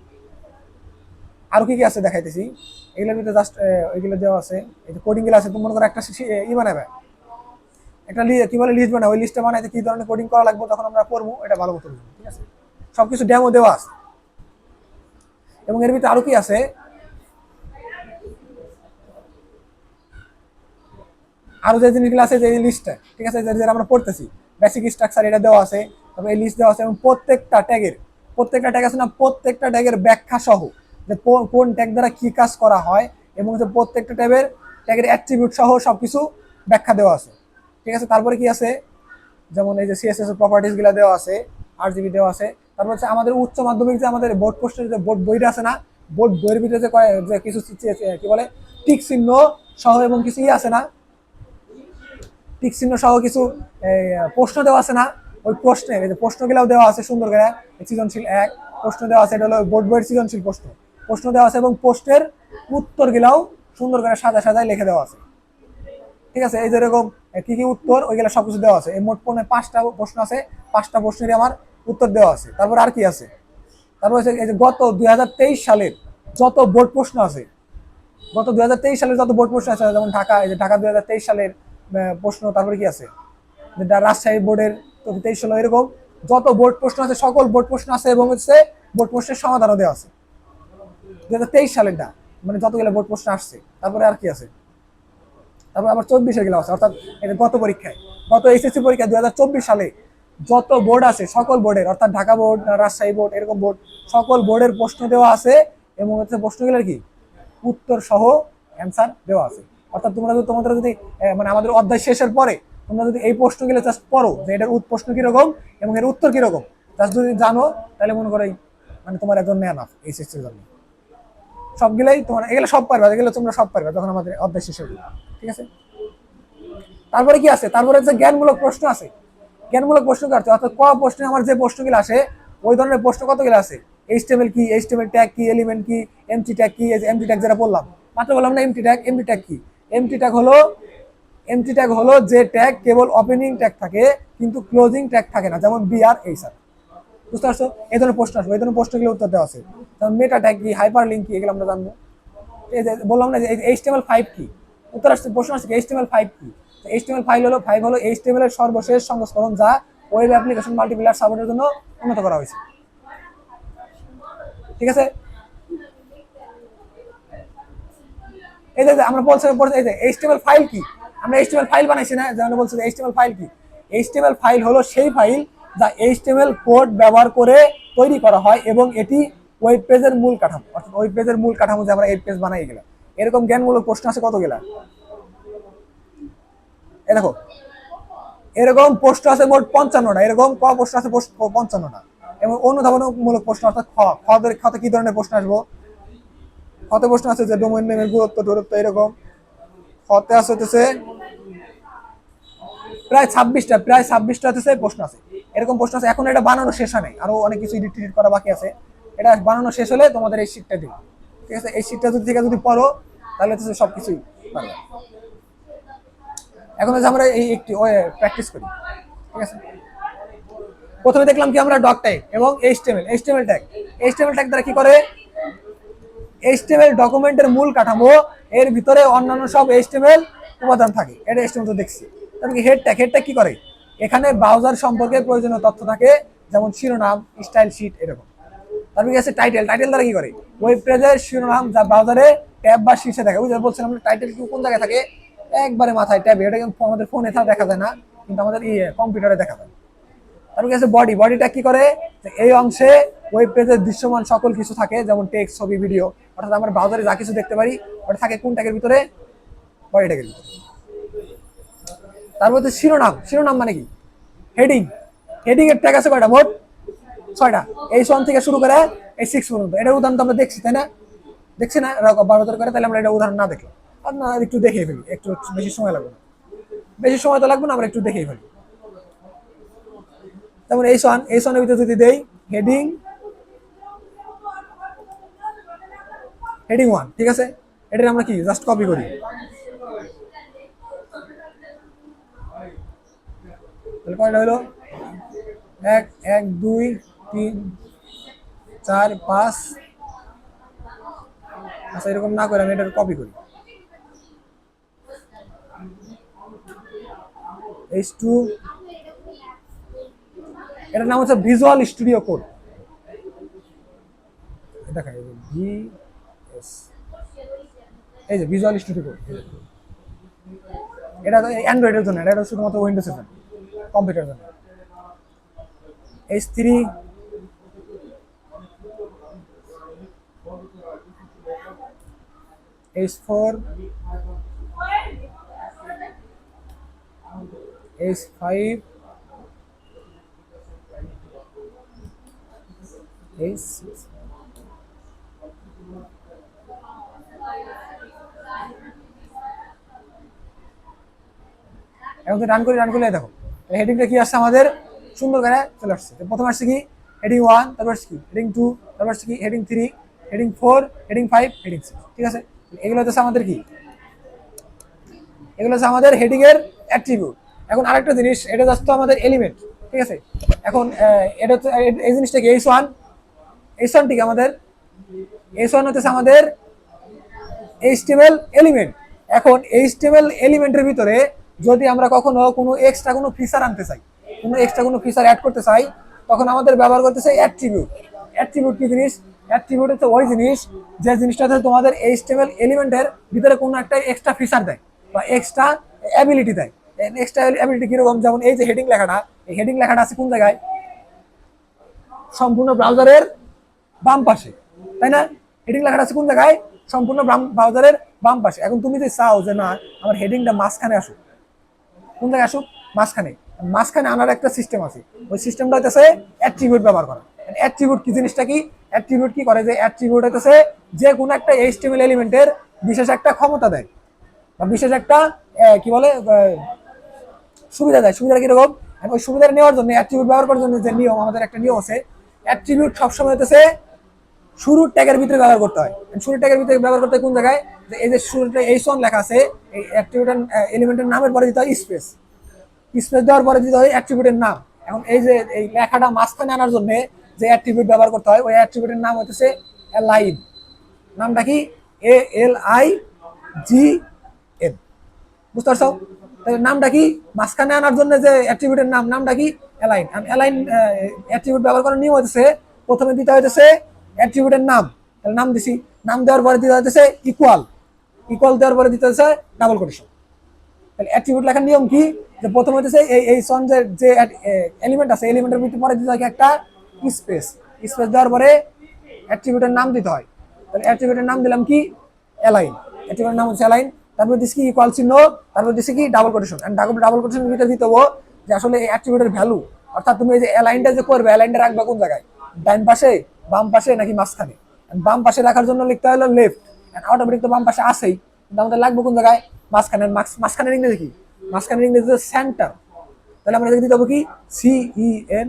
আরো কি কি আছে দেখাইতেছি, এগুলোর ভিতরে জাস্ট ওইগুলো দেওয়া আছে। এই যে কোডিং গুলো আছে, তুমি মনে করো একটা বানাবে, একটা কি বলে লিস্ট বানাবে, ওই লিস্টটা বানাইতে কি ধরনের কোডিং করা লাগবে তখন আমরা পড়বো, এটা ভালো মতো বুঝবো। ঠিক আছে, সবকিছু ডেমো দেওয়া আছে। এবং এর ভিতরে আরো কি আছে, আরো যে জিনিসগুলো আছে যে লিস্টটা, ঠিক আছে, যেটা আমরা পড়তেছি বেসিক স্ট্রাকচার এটা দেওয়া আছে, তবে এই লিস্ট দেওয়া আছে। এবং প্রত্যেকটা ট্যাগ আছে না, প্রত্যেকটা ট্যাগের ব্যাখ্যা সহ যে কোন ট্যাগ দ্বারা কি কাজ করা হয় এবং যে প্রত্যেকটা ট্যাগের অ্যাট্রিবিউট সহ সবকিছু ব্যাখ্যা দেওয়া আছে। ঠিক আছে, তারপরে কি আছে, যেমন এই যে CSS এর প্রপার্টিজ গুলা দেওয়া আছে, RGB দেওয়া আছে। তারপর হচ্ছে আমাদের উচ্চ মাধ্যমিক যে আমাদের বোর্ড পোস্টের যে বোর্ড বইটা আছে না, বোর্ড বইয়ের ভিতরে যে কিছু কি বলে টিক চিহ্ন সহ এবং কিছু আছে না, টিক চিহ্ন সহ কিছু প্রশ্ন দেওয়া আছে না, ওই প্রশ্নের এই যে প্রশ্নগুলাও দেওয়া আছে সুন্দর করে। সৃজনশীল 1 প্রশ্ন দেওয়া আছে, এটা হলো বোর্ড বইয়ের সৃজনশীল প্রশ্ন দেওয়া আছে এবং প্রশ্নের উত্তরগুলাও সুন্দর করে সাজায় লিখে দেওয়া আছে। ঠিক আছে, এই যেরকম কি কি উত্তর ওইগুলা সবকিছু দেওয়া আছে। এই মোট 5টা প্রশ্ন আছে, 5টা প্রশ্নেরই আমার উত্তর দেওয়া আছে। তারপর আর কি আছে, তারপর হচ্ছে এই যে গত 2023 সালের যত বোর্ড প্রশ্ন আছে, গত 2023 সালের যত বোর্ড প্রশ্ন আছে, যেমন ঢাকা, এই যে ঢাকা 2023 সালের প্রশ্ন, তারপরে কি আছে রাজশাহী বোর্ডের 23 এরকম যত বোর্ড প্রশ্ন আছে সকল বোর্ড প্রশ্ন আছে এবং হচ্ছে বোর্ড প্রশ্নের সমাধানও দেওয়া আছে 2023 সালেরটা, মানে যতগুলো বোর্ড প্রশ্ন আসছে। তারপরে আর কি আছে, তারপর আবার 24 গেলা আছে, অর্থাৎ এটা গত পরীক্ষায়, গত SSC পরীক্ষায় 2024 সালে যত বোর্ড আছে সকল বোর্ডের, অর্থাৎ ঢাকা বোর্ড, রাজশাহী বোর্ড, এরকম বোর্ড সকল বোর্ডের প্রশ্ন দেওয়া আছে এবং হচ্ছে প্রশ্নগুলোর কি উত্তর সহ অ্যান্সার দেওয়া আছে। অর্থাৎ তোমাদের যদি মানে আমাদের অধ্যায় শেষের পরে তোমরা যদি এই প্রশ্নগুলো জাস্ট পড়ো যে এটার প্রশ্ন কিরকম এবং এর উত্তর কিরকম জাস্ট যদি জানো, তাহলে মনে করো মানে তোমার একজন ম্যান অফ এই সিস্টেমের জন্য। সবগুলাই তোমার এগুলো সব পারবে, এগুলো তোমরা সব পারবে যখন আমাদের অধ্যায় শেষ হবে। ঠিক আছে, তারপরে কি আছে, তারপরে হচ্ছে জ্ঞানমূলক প্রশ্ন আছে। জ্ঞানমূলক প্রশ্ন কাটছে, অর্থাৎ ক প্রশ্নে আমার যে প্রশ্নগুলো আসে ওই ধরনের প্রশ্ন কতগুলো আছে। এইচটিএমএল কি, এইচটিএমএল ট্যাগ কি, এলিমেন্ট কি, এমটি ট্যাগ কি। এমটি ট্যাগ যেটা বললাম মাত্র বললাম না, এমটি ট্যাগ। এমটি ট্যাগ কি? এমটি ট্যাগ হলো যে ট্যাগ কেবল ওপেনিং ট্যাগ থাকে কিন্তু ক্লোজিং ট্যাগ থাকে না, যেমন বি আর এই স্যার। বুঝতে পারছো? এই ধরনের প্রশ্ন আসবে, এই ধরনের প্রশ্নগুলো উত্তর দেওয়া আছে। যেমন মেটা ট্যাগ কি, হাইপার লিঙ্ক কি, এগুলো আমরা জানবো। এই যে বললাম না যে HTML5 কি, উত্তর আসছে, প্রশ্ন আসছে HTML5 কি। HTML5 হলো HTML এর সর্বশেষ সংস্করণ যা ওয়েব অ্যাপ্লিকেশন মাল্টিপ্লেয়ার সাপোর্টের জন্য উন্নত করা হয়েছে। ঠিক আছে, এই যে আমরা বলছি এই যে HTML ফাইল কি, আমরা HTML ফাইল বানাইছি না, যে আমরা বলছি HTML ফাইল কি। HTML ফাইল হলো সেই ফাইল যা HTML কোড ব্যবহার করে তৈরি করা হয় এবং এটি ওয়েব পেজের মূল কাঠামো। অর্থাৎ ওয়েব পেজের মূল কাঠামো যে আমরা ওয়েব পেজ বানাই গেলাম। এরকম জ্ঞানমূলক প্রশ্ন আছে কতগুলা, এই দেখো এরকম প্রশ্ন আছে মোট 55টা। এরকম ক প্রশ্ন আছে 55টা। এবং অনুধাবনমূলক প্রশ্ন অর্থাৎ খতে কি ধরনের প্রশ্ন আসবো, খতে প্রশ্ন আছে যে ডোমেইন নেমের দূরত্ব এরকম। খতে আছে হচ্ছে প্রায় 26টা হচ্ছে প্রশ্ন আছে, এরকম প্রশ্ন আছে। এখন এটা বানানো শেষ হয় নাই, আরো অনেক কিছু এডিট করা বাকি আছে। এটা বানানো শেষ হলে তোমাদের এই শীটটা দিই। ঠিক আছে, এই শীটটা যদি পড়ো তাহলে হচ্ছে সবকিছুই পারবে। এখন হচ্ছে আমরা এই একটি প্র্যাকটিস করি। ঠিক আছে, প্রথমে দেখলাম কি আমরা ডক টাইপ এবং এইচটিএমএল ট্যাগ দ্বারা কি করে, এইচটিএমএল ডকুমেন্টের মূল কাঠামো, এর ভিতরে অন্যান্য সব এইচটিএমএল উপাদান থাকে। এটা এইচটিএমএল তো দেখছি। তারপরে হেড ট্যাগ কি করে, এখানে ব্রাউজার সম্পর্কে প্রয়োজনীয় তথ্য থাকে, যেমন শিরোনাম, স্টাইল শিট এরকম। তারপরে আছে টাইটেল দ্বারা কি করে, ওয়েব পেজের শিরোনাম যা ব্রাউজারে ট্যাব বা শীর্ষে থাকে। বুঝতে বলছিলাম টাইটেল কি কোন জায়গায় থাকে, একবারে মাথায় ট্যাবে। এটা কিন্তু আমাদের ফোনে দেখা যায় না, কিন্তু আমাদের কম্পিউটারে দেখা যায়। তারপরে আছে বডিটা কি করে, এই অংশে ওয়েব পেজের দৃশ্যমান সকল কিছু থাকে, যেমন টেক্সট, ছবি, ভিডিও। অর্থাৎ আমরা ব্রাউজারে যা কিছু দেখতে পারি ওটা থাকে কোন ট্যাগের ভিতরে, বডি ট্যাগের ভিতরে। তারপর হচ্ছে শিরোনাম মানে কি, হেডিং এর ট্যাগ আছে কয়টা, মোট 6টা। H1 থেকে শুরু করে H6 পর্যন্ত। এটার উদাহরণ তো আমরা দেখছি, তাই না? দেখছি না 12 করে, তাহলে আমরা এটা উদাহরণ না দেখলাম, আপনারা একটু দেখে ফেলি, একটু বেশি সময় লাগবে না, বেশি সময় তো লাগবে না, আমরা একটু দেখেই ফেলি। যেমন H1 এর ভিতরে যদি দেই হেডিং 1, ঠিক আছে, এটা আমরা কি জাস্ট কপি করি। তাহলে কয়টা হলো, 1 1 2 3 4 5। আচ্ছা, এরকম না করে আমি এটা কপি করি। H2, এটার নাম হচ্ছে ভিজুয়াল স্টুডিও কোড। দেখা যায় VS, এই যে ভিজুয়াল স্টুডিও কোড। এটা অ্যান্ড্রয়েডের জন্য, এটা শুধুমাত্র উইন্ডোজের জন্য, কম্পিউটারের জন্য। H3, H4, H5, H6। এখন তো রান করি দেখো হেডিংটা কি আসছে আমাদের, সুন্দর করে চলে আসছে। প্রথম আসছে কি হেডিং 1, তারপর আসছে কি হেডিং 2, তারপর আসছে কি হেডিং 3, হেডিং 4, হেডিং 5, হেডিং 6। ঠিক আছে, এগুলো হচ্ছে আমাদের কি, এগুলো হচ্ছে আমাদের হেডিং এর অ্যাট্রিবিউট। এখন আরেকটা জিনিস, এটা জাস্ট তো আমাদের এলিমেন্ট। ঠিক আছে, এখন এটা হচ্ছে এই জিনিসটা কি, H1 ঠিক আমাদের H1 হচ্ছে আমাদের HTML এলিমেন্ট। এখন HTML এলিমেন্টের ভিতরে যদি আমরা কখনো কোনো এক্সট্রা কোনো ফিচার আনতে চাই, কোনো এক্সট্রা কোনো ফিচার অ্যাড করতে চাই, তখন আমাদের ব্যবহার করতেছে অ্যাট্রিবিউট। অ্যাট্রিবিউট কি জিনিস, অ্যাট্রিবিউট হচ্ছে ওই জিনিস যে জিনিসটা হচ্ছে তোমাদের HTML এলিমেন্টের ভিতরে কোনো একটা এক্সট্রা ফিচার দেয় বা এক্সট্রা অ্যাবিলিটি দেয়। এক্সট্রা অ্যাবিলিটি কিরকম, যেমন এই যে হেডিং লেখাটা, এই হেডিং লেখাটা আছে কোন জায়গায়, সম্পূর্ণ ব্রাউজারের বাম পাশে, তাই না? হেডিং লেখাটা আছে কোন জায়গায়, সম্পূর্ণ ব্রাউজারের বাম পাশে। এখন তুমি যদি চাও যে না আমার হেডিংটা মাঝখানে আসুক, কোন জায়গায় আসুক, মাঝখানে, মাঝখানে আনার একটা সিস্টেম আছে। ওই সিস্টেমটা হচ্ছে অ্যাট্রিবিউট ব্যবহার করা। অ্যাট্রিবিউট কি জিনিসটা কি, অ্যাট্রিবিউট কি করে, যে অ্যাট্রিবিউট হচ্ছে যে কোনো একটা এইচটিএমএল এলিমেন্টের বিশেষ একটা ক্ষমতা দেয় বা বিশেষ একটা কি বলে সুবিধা দেয়। সুবিধাটা কিরকম, ওই সুবিধাটা নেওয়ার জন্য অ্যাট্রিবিউট ব্যবহার করার জন্য যে নিয়ম, আমাদের একটা নিয়ম আছে, অ্যাট্রিবিউট সবসময় হচ্ছে শুরুর ট্যাগের ভিতরে ব্যবহার করতে হয়। শুরুর ট্যাগের ভিতরে ব্যবহার করতে হয় কোন জায়গায়, যে এই যে শুরুতে এইচ1 লেখা আছে, এই অ্যাট্রিবিউট এলিমেন্টের নামের পরে দিতে হয় স্পেস, স্পেস দেওয়ার পরে দিতে হয় অ্যাট্রিবিউটের নাম। এখন এই যে এই লেখাটা মাঝখানে আনার জন্য যে অ্যাট্রিবিউট ব্যবহার করতে হয়, ওই অ্যাট্রিবিউটের নাম হচ্ছে অ্যালাইন। নামটা কি, ALIGN, বুঝতে পারছো? তাহলে নামটা কি, মাঝখানে আনার জন্য যে অ্যাট্রিবিউটের নামটা কি, অ্যালাইন। অ্যালাইন অ্যাট্রিবিউট ব্যবহার করার নিয়ম হচ্ছে প্রথমে দিতে হইতেছে অ্যাট্রিবিউটের নাম, তাহলে নাম দিছি, নাম দেওয়ার পরে দিতে হইতেছে ইকুয়াল, ইকুয়াল দেওয়ার পরে দিতে হচ্ছে ডাবল কোটেশন। তাহলে অ্যাট্রিবিউট লেখার নিয়ম কি, যে প্রথমে হইতেছে এই সঞ্জের যে এলিমেন্ট আছে, এলিমেন্টের ভিতরে পরে দিতে হয় একটা স্পেস, স্পেস দেওয়ার পরে অ্যাট্রিবিউটের নাম দিতে হয়। তাহলে অ্যাট্রিবিউটের নাম দিলাম কি, অ্যালাইন, অ্যাট্রিবিউটের নাম হচ্ছে অ্যালাইন। তারপর দিচ্ছি কি ইকুয়াল চিহ্ন, তারপর দিচ্ছি কি ডাবল কোটেশন। এন্ড ডাবল কোটেশনের ভিতরে দিতে হবে যে আসলে এই অ্যাট্রিবিউটের ভ্যালু, অর্থাৎ তুমি এই যে অ্যালাইনটা যে করবে, অ্যালাইনটা রাখবে কোন জায়গায়, ডান পাশে, বাম পাশে নাকি মাঝখানে। বাম পাশে রাখার জন্য লিখতে হলো লেফট, অটোমেটিক তো বাম পাশে আসেই, কিন্তু আমাদের লাগবে কোন জায়গায়, মাঝখানে। মাঝখানের ইংরেজি কি, মাঝখানের ইংরেজি সেন্টার। তাহলে আমরা দিতে হবে কি, CENTER।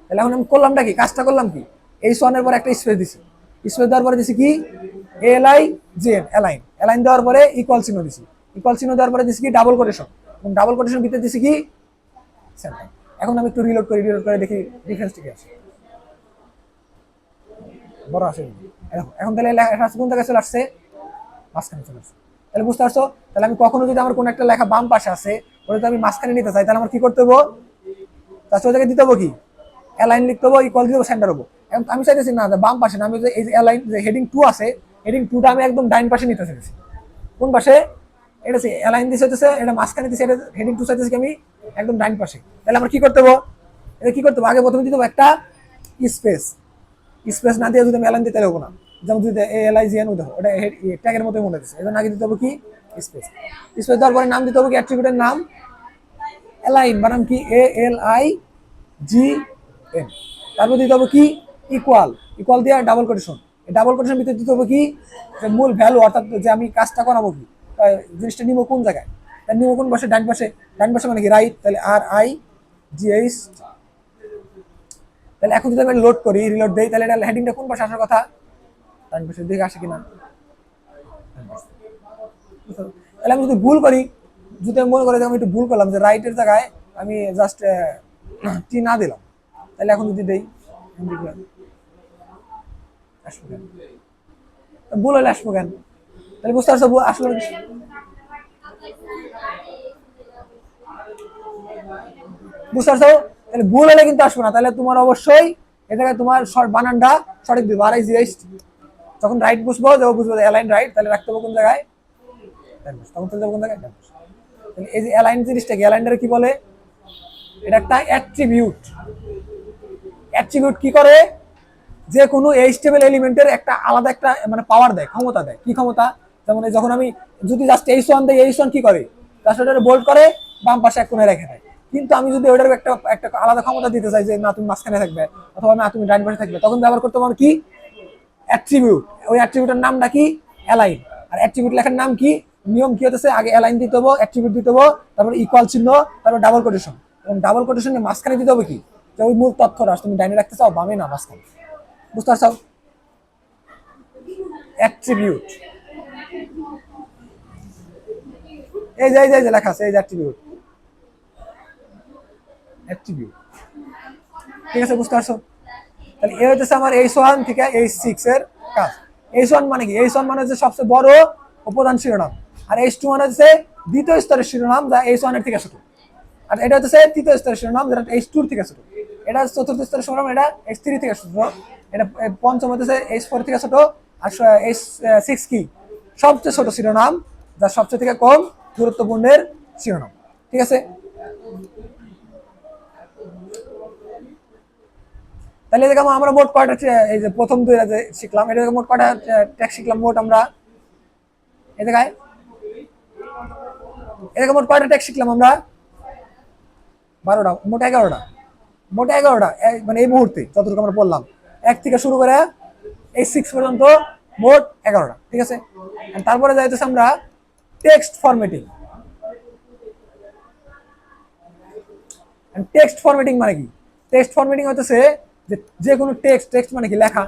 তাহলে এখন আমি করলামটা কি, কাজটা করলাম কি, এই ওয়ানের পরে একটা স্পেস দিছি, স্পেস দেওয়ার পরে দিছি কি ALIGN, অ্যালাইন, অ্যালাইন দেওয়ার পরে ইকুয়াল চিহ্ন দিছি, ইকুয়াল চিহ্ন দেওয়ার পরে দিছি কি ডাবল কোটেশন, এবং ডাবল কোটেশন ভিতরে দিছি কি সেন্টার। এখন আমি একটু রিলোড করে দেখি ডিফারেন্স ঠিক আছে, বড় আসে। এখন তাহলে লেখা কোন জায়গায় চলে আসছে, মাঝখানে চলে আসছে। তাহলে বুঝতে পারছো? তাহলে আমি কখনো যদি আমার কোনো একটা লেখা বাম পাশে আছে, ওটা যদি আমি মাঝখানে নিতে চাই, তাহলে আমার কি করতে হবো, তার ওই জায়গায় দিতে হবো কি, অ্যালাইন লিখতে হবো, ইকুয়াল দিতে হবো, সেন্টার হবো। এখন আমি চাইতেছি না যে বাম পাশে না, আমি যে এই যে অ্যালাইন যে হেডিং 2 আছে, হেডিং 2টা আমি একদম ডাইন পাশে নিতে চাইতেছি। কোন পাশে, এটা অ্যালাইন দিছে হচ্ছে এটা মাঝখানে দিছে, এটা হেডিং 2 চাইতেছি আমি একদম ডাইন পাশে। তাহলে আমার কি করতে হবো, এটা কি করতে হবে, আগে প্রথমে দিতে হবে একটা স্পেস, স্পেস না দিয়ে যদি আমি অ্যালাইন দিতে হবো না, যেমন যদি ALIGN দেখো ওটা ট্যাগের মতোই মনে হচ্ছে, এই জন্য আগে দিতে হবে কি স্পেস, স্পেস দেওয়ার পরে নাম দিতে হবে কি অ্যাট্রিবিউটের নাম অ্যালাইন, বানাম কি ALIGN। তারপর দিতে হবে কি ইকুয়াল, ইকুয়াল দিয়ে ডাবল কোটেশন, এই ডাবল কোটেশন ভিতরে দিতে হবে কি যে মূল ভ্যালু, অর্থাৎ যে আমি কাজটা করাবো কি, জিনিসটা নিব কোন জায়গায়, তার নিব কোন পাশে, ডান পাশে, ডান পাশে মানে কি রাইট, তাহলে RIGH। তাহলে এখন যদি আমি লোড করি, রিলোড দেই, তাহলে এটা হেডিংটা কোন পাশে আসার কথা, ডান পাশের দিকে আসে কিনা। তাহলে আমি যদি ভুল করি, যদি আমি মনে করি যে আমি একটু ভুল করলাম, যে রাইটের জায়গায় আমি জাস্ট টি না দিলাম, তাহলে এখন যদি দেই আসবো কেন, ভুল হলে আসবো কেন, তাহলে বুঝতে পারছো আসলে বুঝতে পারছো, তাহলে ভুল হলে কিন্তু আসবো না, তাহলে তোমার অবশ্যই এ জায়গায় তোমার বানানটা সঠিক দিবে, RIGH। যখন রাইট বুঝবো, যখন বুঝবো অ্যালাইন রাইট, তাহলে রাখতে হবে কোন জায়গায়, তখন চলে যাবো কোন জায়গায়। এই যে অ্যালাইন জিনিসটা কি, অ্যালাইনটা কি বলে, এটা একটা অ্যাট্রিবিউট। অ্যাট্রিবিউট কি করে, যে কোনো এইচটিএমএল এলিমেন্টের একটা আলাদা একটা মানে পাওয়ার দেয়, ক্ষমতা দেয়। কি ক্ষমতা, যেমন যখন আমি যদি জাস্ট H1 দেই, H1 কি করে, জাস্ট ওটা বোল্ড করে বাম পাশে এক কোণে রেখে দেয়। কিন্তু আমি যদি ওটার একটা একটা আলাদা ক্ষমতা দিতে চাই, যে না তুমি মাঝখানে থাকবে অথবা না তুমি ডান পাশে থাকবে, তখন ব্যবহার করতে পারো কি অ্যাট্রিবিউট। ওই অ্যাট্রিবিউটের নামটা কি অ্যালাইন। আর অ্যাট্রিবিউট লেখার নাম কি, নিয়ম কি হতেছে, আগে অ্যালাইন দিতে হবে, অ্যাট্রিবিউট দিতে হবে, তারপর ইকুয়াল চিহ্ন, তারপর ডাবল কোটেশন, এবং ডাবল কোটেশনের মাঝখানে দিতে হবে কি, যে ওই মূল তথ্যটা তুমি ডাইনে রাখতে চাও, বামে না মাঝখানে। বুঝতে পারছো, অ্যাট্রিবিউট এই যে লেখা আছে, এই যে অ্যাট্রিবিউট, অ্যাট্রিবিউট, ঠিক আছে, বুঝতে পারছো? তাহলে এই হচ্ছে আমার H1 থেকে H6 এর কাজ। H1 মানে কি, H1 মানে হচ্ছে সবচেয়ে বড় ও প্রধান শিরোনাম, আর H2 মানে হচ্ছে দ্বিতীয় স্তরের শিরোনাম, যা H1 এর থেকে ছোট, আর এটা হচ্ছে তৃতীয় স্তরের শিরোনাম, যেটা H2 থেকে ছোট। এটা চতুর্থ স্তরের শিরোনাম, এটা H3 থেকে ছোট, এটা পঞ্চম হচ্ছে H4 থেকে ছোট, আর H6 কি সবচেয়ে ছোট শিরোনাম, যা সবচেয়ে থেকে কম গুরুত্বপূর্ণের শিরোনাম। ঠিক আছে, তাহলে এই জায়গায় আমরা মোট কয়টা এই যে প্রথম দুইটা যে শিখলাম এটা মোট কয়টা টেক্সট শিখলাম মোট আমরা এই জায়গায় মোট কয়টা টেক্সট শিখলাম আমরা 12টা মোট 11টা মোট 11টা মানে এই মুহূর্তে যতটুকু আমরা পড়লাম 1 থেকে শুরু করে এই 6 পর্যন্ত মোট 11টা ঠিক আছে। তারপরে যাইতেছে আমরা টেক্সট ফরম্যাটিং। টেক্সট ফরম্যাটিং মানে কি? টেক্সট ফরম্যাটিং হচ্ছে যে কোনো টেক্সট মানে কি লেখা,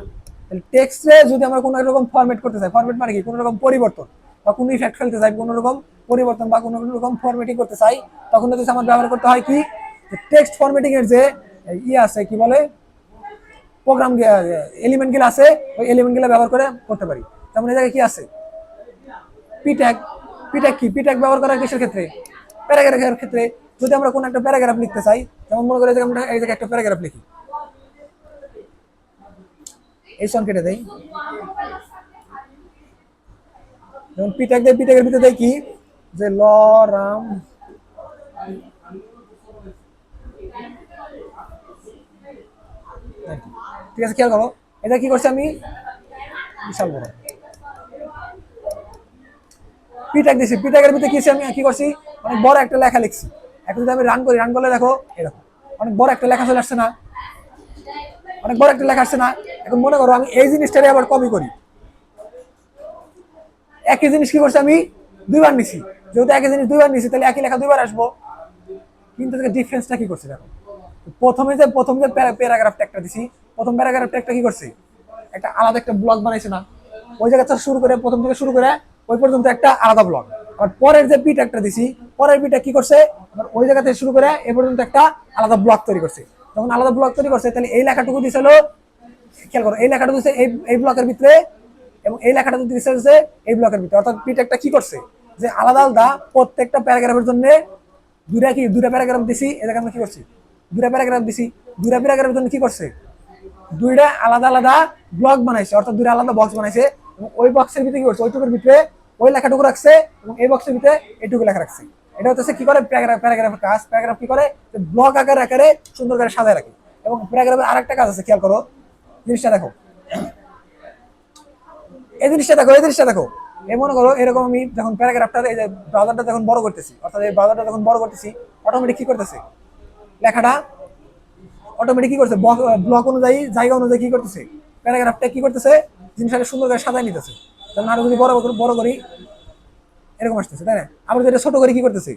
টেক্সটে যদি আমরা কোনো রকম ফরম্যাট করতে চাই, ফরম্যাট মানে কি কোনো রকম পরিবর্তন বা কোনো ইফেক্ট ফেলতে চাই, কোনো রকম পরিবর্তন বা কোনো রকম ফরম্যাটিং করতে চাই, তখন হচ্ছে আমার ব্যবহার করতে হয় কি টেক্সট ফরম্যাটিং এর যে আছে কি বলে প্রোগ্রাম এলিমেন্ট গুলো আছে ওই এলিমেন্ট গুলো ব্যবহার করে করতে পারি। যেমন এই জায়গায় কি আছে পি ট্যাগ কি পি ট্যাগ ব্যবহার করা কিসের ক্ষেত্রে? প্যারাগ্রাফের ক্ষেত্রে। যদি আমরা কোনো একটা প্যারাগ্রাফ লিখতে চাই, যেমন মনে করি আমরা এই জায়গায় একটা প্যারাগ্রাফ লিখি, এই সন কেটে দেই, যেমন পি ট্যাগ দেয়, পি ট্যাগের ভিতরে দেয় কি যে ল রাম ঠিক আছে। খেয়াল করো এটা কি করছি আমি বিশাল বড় পি ট্যাগ দিছি, পি ট্যাগের ভিতরে আমি কি করছি অনেক বড় একটা লেখা লিখছি। এখন যদি আমি রান করি, রান করলে দেখো এরকম অনেক বড় একটা লেখা চলে আসছে না, অনেক বড় একটা লেখা আসছে না। এখন মনে করো আমি এই জিনিসটারে আবার কপি করি, একই জিনিস কি করছি আমি দুইবার নিছি, যেহেতু একই জিনিস দুইবার নিছি তাহলে একই লেখা দুইবার আসবো, কিন্তু ডিফারেন্সটা কি করছে দেখো। প্রথম যে প্যারাগ্রাফ ট্যাগটা দিছি, প্রথম প্যারাগ্রাফ ট্যাগটা কি করছে একটা আলাদা একটা ব্লক বানাইছে না, ওই জায়গা থেকে শুরু করে প্রথম থেকে শুরু করে ওই পর্যন্ত একটা আলাদা ব্লক। আর পরের যে পি ট্যাগটা দিছি, পরের পি ট্যাগ কি করছে ওই জায়গা থেকে শুরু করে এ পর্যন্ত একটা আলাদা ব্লক তৈরি করছে। যখন আলাদা ব্লক তৈরি করছে তাহলে এই লেখাটুকু দিছিল, খেয়াল করো এই লেখাটুকু দিচ্ছে এই ব্লকের ভিতরে এবং এই লেখাটা দিচ্ছে হচ্ছে এই ব্লকের ভিতরে। অর্থাৎ পি ট্যাগটা কি করছে যে আলাদা আলাদা প্রত্যেকটা প্যারাগ্রাফের জন্য দুইটা প্যারাগ্রাফ দিছি, এই জায়গায় আমরা কি করছি দুইটা প্যারাগ্রাফ দিছি, দুইটা প্যারাগ্রাফের জন্য কি করছে দুইটা আলাদা আলাদা ব্লক বানাইছে, অর্থাৎ দুইটা আলাদা বক্স বানাইছে এবং ওই বক্সের ভিতরে কি করছে ওইটুকুর ভিতরে ওই লেখাটুকু রাখছে এবং এই বক্সের ভিতরে এইটুকু লেখা রাখছে। এটা হচ্ছে কি করে প্যারাগ্রাফের কাজ। প্যারাগ্রাফ কি করে ব্লক আকারে সুন্দর করে সাজায় রাখে। এবং প্যারাগ্রাফের আরেকটা কাজ আছে, খেয়াল করো জিনিসটা দেখো, এই জিনিসটা দেখো এই মনে করো এরকম আমি যখন প্যারাগ্রাফটা এই যে ব্রাউজারটা যখন বড় করতেছি, অর্থাৎ এই ব্রাউজারটা যখন বড় করতেছি অটোমেটিক কি করতেছে লেখাটা অটোমেটিক কি করছে ব্লক অনুযায়ী জায়গা অনুযায়ী কি করতেছে প্যারাগ্রাফটা কি করতেছে জিনিসটাকে সুন্দর করে সাজায় নিতেছে। যেমন আরো যদি বড় করি এরকম আসতেছে, তাই না? আবার যদি ছোট করে কি করতেছে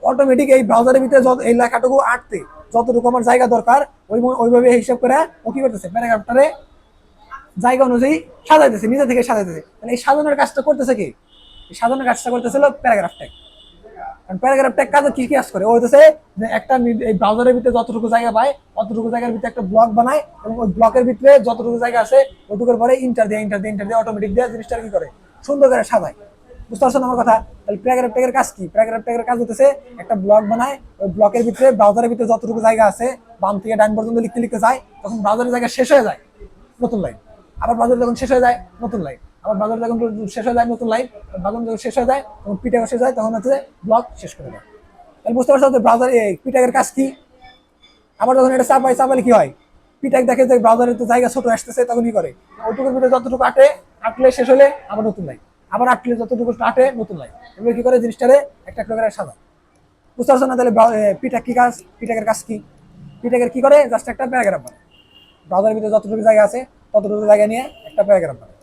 অটোমেটিক এই ব্রাউজারের ভিতরে এই লেখাটুকু আটতে যতটুকু আমার জায়গা দরকার ওইভাবে হিসাব করে ও কি করতেছে প্যারাগ্রাফটারে জায়গা অনুযায়ী সাজাইতেছে, নিজে থেকে সাজাইতেছে। মানে এই সাজানোর কাজটা করতেছে কি? এই সাজানোর কাজটা করতেছিল প্যারাগ্রাফ ট্যাগ। কারণ প্যারাগ্রাফ ট্যাগ কাজ কি কাজ করে? ও হইতেছে যে একটা এই ব্রাউজারের ভিতরে যতটুকু জায়গা পায় অতটুকু জায়গার ভিতরে একটা ব্লক বানায় এবং ওই ব্লকের ভিতরে যতটুকু জায়গা আছে ওটুকুর পরে ইন্টার দিয়ে অটোমেটিক দিয়ে জিনিসটা কি করে সুন্দর করে সাজায়। বুঝতে পারছেন আমার কথা? তাহলে প্যারাগ্রাফ ট্যাগের কাজ কি? প্যারাগ্রাফ ট্যাগের কাজ হচ্ছে একটা ব্লক বানায়, ওই ব্লকের ভিতরে ব্রাউজারের ভিতরে যতটুকু জায়গা আছে বাম থেকে ডান পর্যন্ত লিখতে চায়, তখন ব্রাউজারের জায়গা শেষ হয়ে যায় নতুন লাইন, আবার ব্রাউজার যখন শেষ হয়ে যায় নতুন লাইন, আবার ব্রাউজার যখন শেষ হয়ে যায় নতুন লাইন, ব্রাউজার যখন শেষ হয়ে যায় তখন পি ট্যাগ শেষ হয়, তখন হচ্ছে ব্লক শেষ করে দেয়। তাহলে বুঝতে পারছো যে ব্রাউজার এই পি ট্যাগের কাজ কি? আবার যখন এটা চাপালে কি হয় পি ট্যাগ দেখে যে ব্রাউজারের তো জায়গা ছোট আসতেছে, তখন কি করে ওইটুকুর ভিতরে যতটুকু আটলে শেষ হলে আবার নতুন লাইন, আবার আটলে যতটুকু আটে নতুন লাইন, এগুলো কি করে জিনিসটারে একটা করে সাজা। বুঝতে পারছো না? তাহলে পি ট্যাগ কি কাজ? পি ট্যাগের কাজ কি? পি ট্যাগের কি করে জাস্ট একটা প্যারাগ্রাফ বানায়, ব্রাউজারের ভিতরে যতটুকু জায়গা আছে ততটুকু জায়গা নিয়ে একটা প্যারাগ্রাফ বানায়।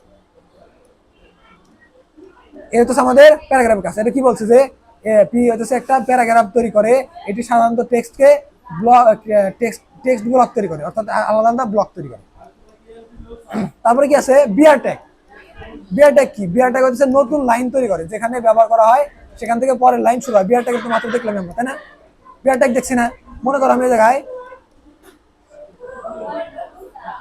এই হচ্ছে আমাদের প্যারাগ্রাফের কাজ। এটা কি বলছে যে পি হচ্ছে একটা প্যারাগ্রাফ তৈরি করে, এটি সাধারণত টেক্সটকে টেক্সট ব্লক তৈরি করে, অর্থাৎ আলাদা আলাদা ব্লক তৈরি করে। তারপরে কি আছে বিআর ট্যাগ। বিআর ট্যাগ কি? বিআর ট্যাগ হচ্ছে নতুন লাইন তৈরি করে, যেখানে ব্যবহার করা হয় সেখান থেকে পরের লাইন শুরু হয়। বিআর ট্যাগের তো মাত্র দেখলাম আমরা, তাই না? বিআর ট্যাগ দেখছি না? মনে করো আমি এই জায়গায়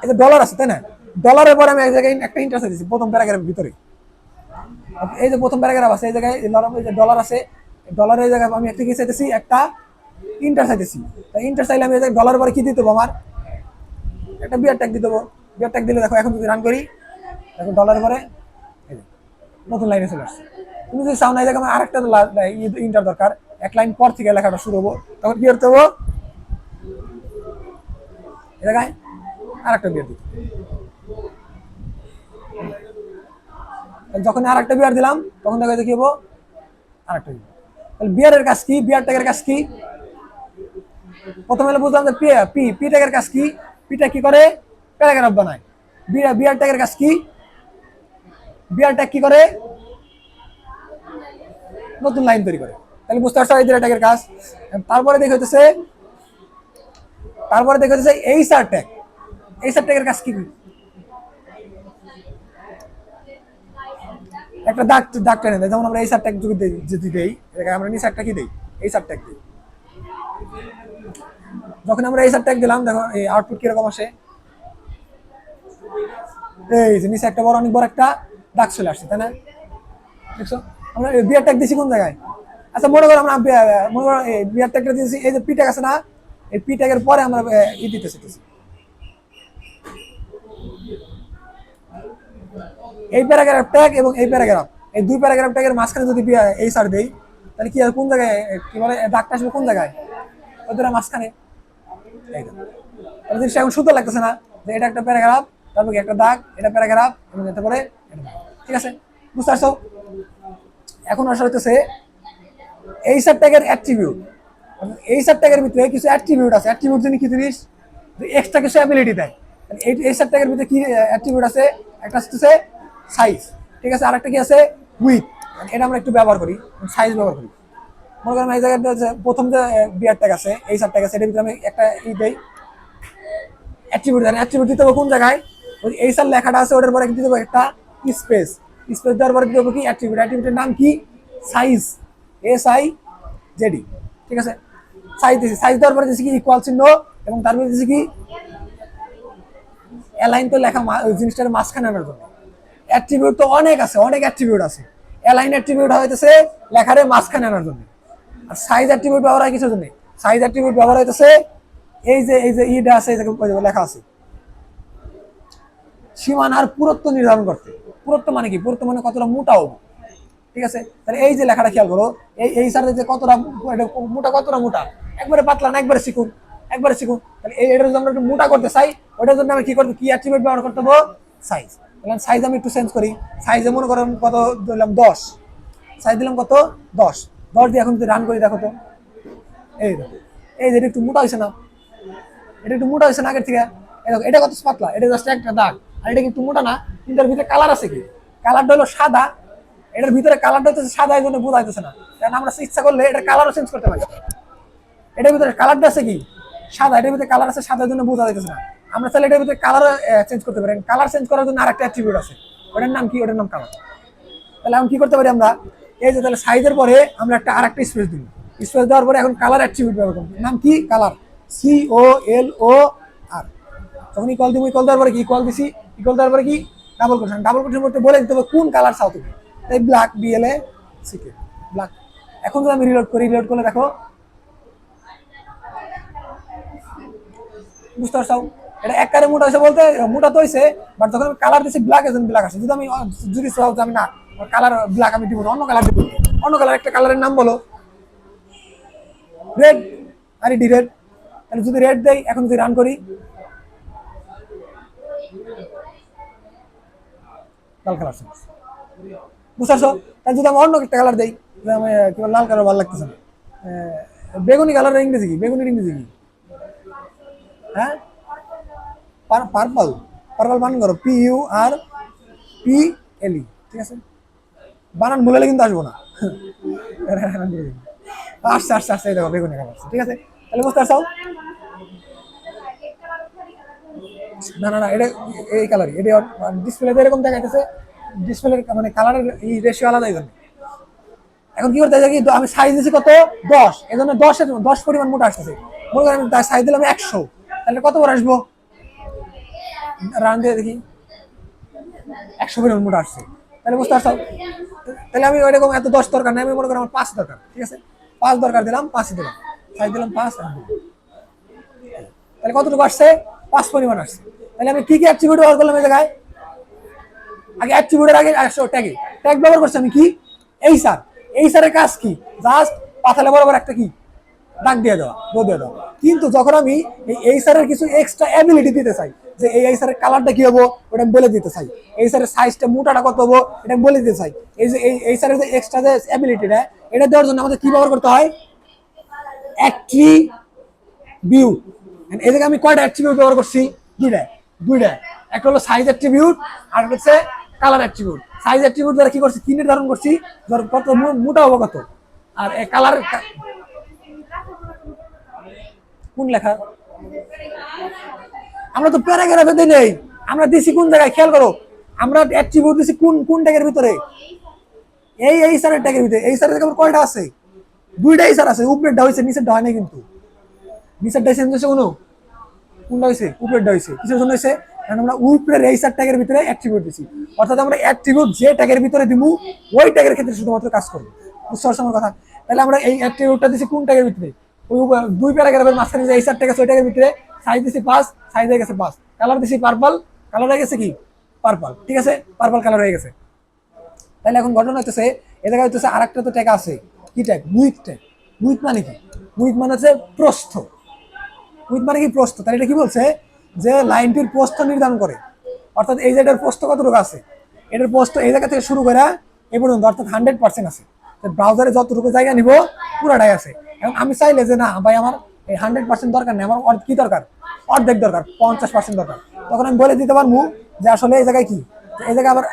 এই যে ডলার আছে, তাই না? ডলারের পরে আমি এক জায়গায় একটা ইন্টারসেক্ট দিচ্ছি প্রথম প্যারাগ্রাফের ভিতরে। এই যে প্রথম প্যারাগ্রাফ আছে এই জায়গায় ডলার আছে, ডলারের জায়গায় আমি একটা কি চাইতেছি একটা ইন্টার চাইতেছি। ইন্টার চাইলে আমি ডলার পরে কি দিতে হবে আমার একটা বিআর ট্যাগ দিতে হবে। বিআর ট্যাগ দিলে দেখো এখন যদি রান করি দেখো ডলারের পরে নতুন লাইনে চলে আসছে। তুমি যদি চাও না এই জায়গায় আমার আরেকটা ইন্টার দরকার, এক লাইন পর থেকে লেখাটা শুরু হবো, তখন কি করতে হবো জায়গায় আর একটা বিয়ার দিই। যখন আর একটা বিয়ার দিলাম তখন দেখা কি হবো, আর একটা বিয়ার। তাহলে বিয়ারের কাজ কি, বিয়ার ট্যাগের কাজ কি? প্রথমে বুঝলাম যে পি পি ট্যাগের কাজ কি, পিটা কি করে, প্যারাগ্রাফ বানায়। বিয়ার ট্যাগের কাজ কি, বিয়ার ট্যাগ কি করে, নতুন লাইন তৈরি করে। তাহলে বুঝতে পারছো এই বিয়ার ট্যাগের কাজ। তারপরে দেখে হচ্ছে এই সার ট্যাগ। এই সার ট্যাগের কাজ কি? একটা দাগ টেনে দেয়, যেমন আমরা এই সার ট্যাগ যদি দেই, আমরা নিচে একটা কি দেই, এই সার ট্যাগ দিই। যখন আমরা এই সার ট্যাগ দিলাম দেখো এই আউটপুট কিরকম আসে, এই যে নিচে একটা বড়, অনেক বড় একটা দাগ চলে আসছে, তাই না? দেখছো আমরা বিয়ার ট্যাগ দিছি কোন জায়গায়? আচ্ছা মনে করো আমরা বিয়ার ট্যাগটা দিয়েছি, এই যে পি ট্যাগ আছে না, এই পি ট্যাগের পরে আমরা ই দিতেছি, এই প্যারাগ্রাফ ট্যাগ এবং এই প্যারাগ্রাফ, এই দুই প্যারাগ্রাফ ট্যাগের মাঝখানে যদি এই সার দেই, তাহলে কি কোন জায়গায় কি বলে দাগটা আসবে কোন জায়গায়? ওদের মাঝখানে। তাহলে জিনিসটা এখন সুন্দর লাগতেছে না, যে এটা একটা প্যারাগ্রাফ, তারপর একটা দাগ, এটা প্যারাগ্রাফ এবং তারপরে, ঠিক আছে? বুঝতে পারছো? এখন আসা হইতেছে এই সার ট্যাগের অ্যাট্রিবিউট। এই সার ট্যাগের ভিতরে কিছু অ্যাট্রিবিউট আছে। অ্যাট্রিবিউট যিনি কি জিনিস, এক্সট্রা কিছু অ্যাবিলিটি দেয়। এই সার ট্যাগের ভিতরে কি অ্যাট্রিবিউট আছে? একটা হচ্ছে সাইজ, ঠিক আছে, আরেকটা কি আছে উইথ। এটা আমরা একটু ব্যবহার করি, সাইজ ব্যবহার করি। মনে করেন এই জায়গাটা প্রথম যে বিয়ার ট্যাগ আছে, এই সার ট্যাগ আছে, এটার ভিতরে আমি একটা ই দেই অ্যাট্রিবিউট। অ্যাট্রিবিউট দিতে হবে কোন জায়গায়? ওই এই সার লেখাটা আছে ওটার পরে দিতে হবে একটা স্পেস, স্পেস দেওয়ার পরে দিতে হবে কি অ্যাট্রিবিউট। অ্যাট্রিবিউটের নাম কি? সাইজ, SIZ, ঠিক আছে? সাইজ দিয়েছি, সাইজ দেওয়ার পরে দিয়েছি কি ইকুয়াল চিহ্ন, এবং তারপরে দিয়েছি কি অ্যালাইন, তো লেখা জিনিসটার মাঝখানে আনার জন্য। অ্যাট্রিবিউট তো অনেক আছে, অনেক অ্যাট্রিবিউট আছে। অ্যালাইন অ্যাট্রিবিউট হইতেছে লেখারে মাঝখানে আনার জন্য। আর সাইজ অ্যাট্রিবিউট ব্যবহার হয় কিছুর জন্য। সাইজ অ্যাট্রিবিউট ব্যবহার হইতেছে এই যে ইটা আছে, এই যে লেখা আছে সীমানার পুরুত্ব নির্ধারণ করতে। পুরুত্ব মানে কি? পুরুত্ব মানে কতটা মোটা হবো, ঠিক আছে? তাহলে এই যে লেখাটা খেয়াল করো, এই সার যে কতটা মোটা, কতটা মোটা, একবারে পাতলা না একবারে চিকুন, একবারে চিকুন। তাহলে এটা যদি আমরা একটু মোটা করতে চাই, ওটার জন্য আমি কি করবো, কি অ্যাট্রিবিউট ব্যবহার করতে হবে? সাইজ। তাহলে সাইজ আমি একটু চেঞ্জ করি। সাইজে মনে করেন কত দিলাম, 10। সাইজ দিলাম কত? 10। 10 দিয়ে এখন যদি রান করি দেখো তো, এই যে এটা একটু মোটা হয়েছে না, এটা একটু মোটা হয়েছে না আগের থেকে। এটা কত পাতলা, এটা জাস্ট একটা দাগ। আর এটা একটু মোটা না, এটার ভিতরে কালার আছে কি? কালারটা হলো সাদা, এটার ভিতরে কালারটা হচ্ছে সাদা, এই জন্য বোঝা যাচ্ছে না। কারণ আমরা ইচ্ছা করলে এটার কালারও চেঞ্জ করতে পারি। এটার ভিতরে কালারটা আছে কি সাদা, এটার ভিতরে কালার আছে সাদা, জন্য বোঝা যাচ্ছে না। আমরা চাইলে এটার ভিতরে কালার চেঞ্জ করতে পারি। কালার চেঞ্জ করার জন্য আরেকটা অ্যাট্রিবিউট আছে, ওটার নাম কি? ওটার নাম কালার। তাহলে এখন কি করতে পারি আমরা, এই যে তাহলে সাইজের পরে আমরা আরেকটা স্পেস দিই। স্পেস দেওয়ার পরে এখন কালার অ্যাট্রিবিউট ব্যবহার করব। নাম কি? Colour, COLOR। যখন ইকুয়াল দিব, ইকুয়াল দেওয়ার পরে কি ইকুয়াল দিছি, ইকুয়াল দেওয়ার পরে কি ডাবল কোটেশন, ডাবল কোটেশন করতে বলে দিতে হবে কোন কালার চাও তুমি। তাই ব্ল্যাক, BLACK, ব্ল্যাক। এখন যদি আমি রিলোড করি, রিলোড করলে দেখো, বুঝতে পারছো এটা একবারে মোটা হয়েছে বলতে মোটা তো হয়েছে, বাট যখন আমি কালার দিচ্ছি ব্ল্যাক, এজন ব্ল্যাক আসে। যদি আমি চাও আমি না কালার ব্ল্যাক আমি দিব না, অন্য কালার দিব, অন্য কালার একটা কালারের নাম বলো, রেড, আর ডি রেড। তাহলে যদি রেড দেই, এখন যদি রান করি, লাল কালার চেঞ্জ, বুঝতে পারছো? তাহলে যদি আমি অন্য একটা কালার দেই, আমি লাল কালার ভালো লাগতেছে না, বেগুনি কালারের ইংরেজি কি? বেগুনির ইংরেজি কি? হ্যাঁ, পার্পল। পার্পল বানান করো PURPLE, ঠিক আছে? বানান ভুলে কিন্তু আসবো না। আসছে আসছে আসছে, দেখো বেগুনি কালার, ঠিক আছে? তাহলে বুঝতে পারছো? না না না, এটা এই কালারই, এটা ডিসপ্লেতে এরকম দেখাইতেছে, ডিসপ্লের মানে কালারের এই রেশিও আলাদা। এই জন্য এখন কি করতে কি আমি সাইজ দিচ্ছি কত? 10, এই জন্য 10 পরিমাণ মোটা আসতেছে। মনে করেন আমি সাইজ দিলাম 100, তাহলে কত বার আসবো? রান দিয়ে দেখি 100 পরিমাণ মোটা আসছে। তাহলে বুঝতে পারছো? তাহলে আমি ওইরকম এত 10 দরকার নেই, আমি মনে করি আমার 5 দরকার, ঠিক আছে? 5 দরকার, দিলাম 5 দিলাম, সাইজ দিলাম 5। তাহলে কতটুকু আসছে? 5 পরিমাণ আসছে। তাহলে আমি কি কি অ্যাট্রিবিউট ব্যবহার করলাম এই জায়গায়? আগে অ্যাট্রিবিউটের আগে ট্যাগ ব্যবহার করছি আমি কি? এই সারের কাজ কি? জাস্ট পাতালে বরাবর একটা কি ডাক দিয়ে দেওয়া, রো দিয়ে দেওয়া। কিন্তু যখন আমি এই এইসারের কিছু এক্সট্রা অ্যাবিলিটি দিতে চাই, যে এই এইসারের কালারটা কি হবো ওটা আমি বলে দিতে চাই, এইসারের সাইজটা মোটাটা কত হবো এটা আমি বলে দিতে চাই, এই যে এই এইসারের যে এক্সট্রা যে অ্যাবিলিটিটা এটা দেওয়ার জন্য আমাদের কি ব্যবহার করতে হয়, অ্যাট্রিবিউট। এই জায়গায় আমি কয়টা অ্যাট্রিবিউট ব্যবহার করছি, দুইটা দুইটা, একটা হলো সাইজ অ্যাট্রিবিউট আর হচ্ছে কালার অ্যাট্রিবিউট। সাইজ অ্যাট্রিবিউট দ্বারা কি করছি, কি নির্ধারণ করছি, ধর কত মোটা হবো কত, আর কালার কোন লেখা, আমরা তো প্যারাগ্রাফে দিই নেই, আমরা দিছি কোন জায়গায় খেয়াল করো, আমরা অ্যাট্রিবিউট দিছি কোন কোন ট্যাগের ভিতরে, এই সারের ট্যাগের ভিতরে। এই সারের থেকে কয়টা আছে, দুইটাই সার আছে, উপরেরটা হয়েছে নিচেরটা হয় না, কিন্তু নিচেরটা চেঞ্জ হয়েছে কোনো, কোনটা হয়েছে, উপরেরটা হয়েছে। কিসের জন্য হয়েছে, কারণ আমরা উপরের এই সার ট্যাগের ভিতরে অ্যাট্রিবিউট দিছি, অর্থাৎ আমরা অ্যাট্রিবিউট যে ট্যাগের ভিতরে দিব ওই ট্যাগের ক্ষেত্রে শুধুমাত্র কাজ করবে, বুঝতে পারছো আমার কথা। তাহলে আমরা এই অ্যাট্রিবিউটটা দিছি কোন ট্যাগের ভিতরে, ওই দুই প্যারাগ্রাফের মাঝখানে যে এই সার ট্যাগ আছে ওই ট্যাগের ভিতরে, সাইজ দিছি 5, সাইজ হয়ে গেছে 5, কালার দিছি পার্পল, কালার হয়ে গেছে কি পার্পল, ঠিক আছে, পার্পল কালার হয়ে গেছে। তাহলে এখন ঘটনা হচ্ছে এ জায়গায় হচ্ছে আরেকটা তো ট্যাগ আছে, কি ট্যাগ, উইথ ট্যাগ। উইথ মানে কি, উইথ মানে হচ্ছে প্রস্থ, উইথ মানে কি প্রস্থ। তাহলে এটা কি বলছে, যে লাইনটির প্রস্থ নির্ধারণ করে, অর্থাৎ এই যে এটার প্রস্থ কতটুকু আছে, এটার প্রস্থ এই জায়গা থেকে শুরু করে এই পর্যন্ত, অর্থাৎ 100% আছে। ব্রাউজারে যতটুকু জায়গা নিব পুরাটাই আছে। এবং আমি চাইলে যে না ভাই আমার এই 100% দরকার নেই, আমার কি দরকার, অর্ধেক দরকার, 50% দরকার, তখন আমি বলে দিতে পারবো যে আসলে এই জায়গায় কি, এই জায়গায় আবার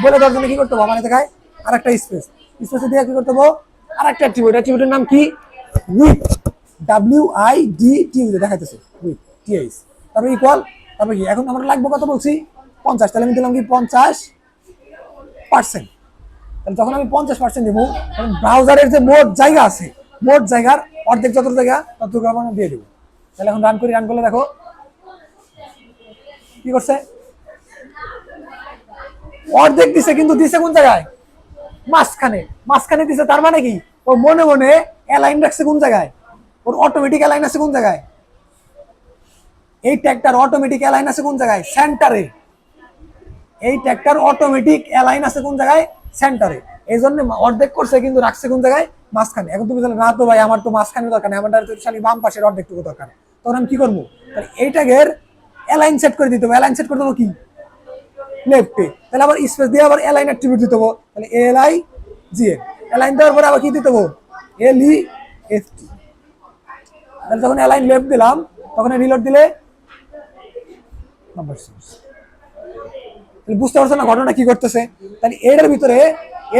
বলে দেওয়ার জন্য কি করতে হবে, আমার এই জায়গায় আর একটা স্পেস, স্পেসে দিয়ে কি করতে হবে, আর একটা অ্যাট্রিবিউট, অ্যাট্রিবিউটের নাম কি, উইথ, WIDT দেখাইতেছে, উইথ TH, তারপরে ইকুয়াল, তারপরে কি, এখন আমরা লাগবে কত বলছি 50, তাহলে আমি দিলাম কি 50%। তাহলে যখন আমি 50% দিব, তখন ব্রাউজারের যে মোট জায়গা আছে, মোট জায়গার অর্ধেক যত জায়গা ততটুকু আমরা দিয়ে দেবো। তাহলে এখন রান করি, রান করলে দেখো কি করছে, অর্ধেক দিছে, কিন্তু দিছে কোন জায়গায়, মাঝখানে, মাঝখানে দিছে, তার মানে কি ও মনে মনে অ্যালাইন রাখছে কোন জায়গায়, ওর অটোমেটিক অ্যালাইন আছে কোন জায়গায়, এই ট্যাগটার অটোমেটিক অ্যালাইন আছে কোন জায়গায়, সেন্টারে। এই ট্যাগটার অটোমেটিক অ্যালাইন আছে কোন জায়গায়, সেন্টারে। এই জন্য অর্ধেক করছে, কিন্তু রাখছে কোন জায়গায়, মাঝখানে। এখন তুমি না তো ভাই আমার তো মাঝখানে দরকার নেই, আমার খালি বাম পাশের অর্ধেকটুকু দরকার, তখন আমি কি করবো, তাহলে এই ট্যাগের অ্যালাইন সেট করে দিতে হবে। অ্যালাইন সেট করে দেবো কি, লেফটে, তাহলে আবার স্পেস দিয়ে আবার অ্যালাইন অ্যাট্রিবিউট দিতে হবে, তাহলে ALIGN, অ্যালাইন দেওয়ার পরে আবার কি দিতে হবে, LEFT। তাহলে যখন অ্যালাইন লেফট দিলাম, তখন রিলোড দিলে নাম্বার সোর্স। বুঝতে পারছো না ঘটনা কি করতেছে। তাহলে এর ভিতরে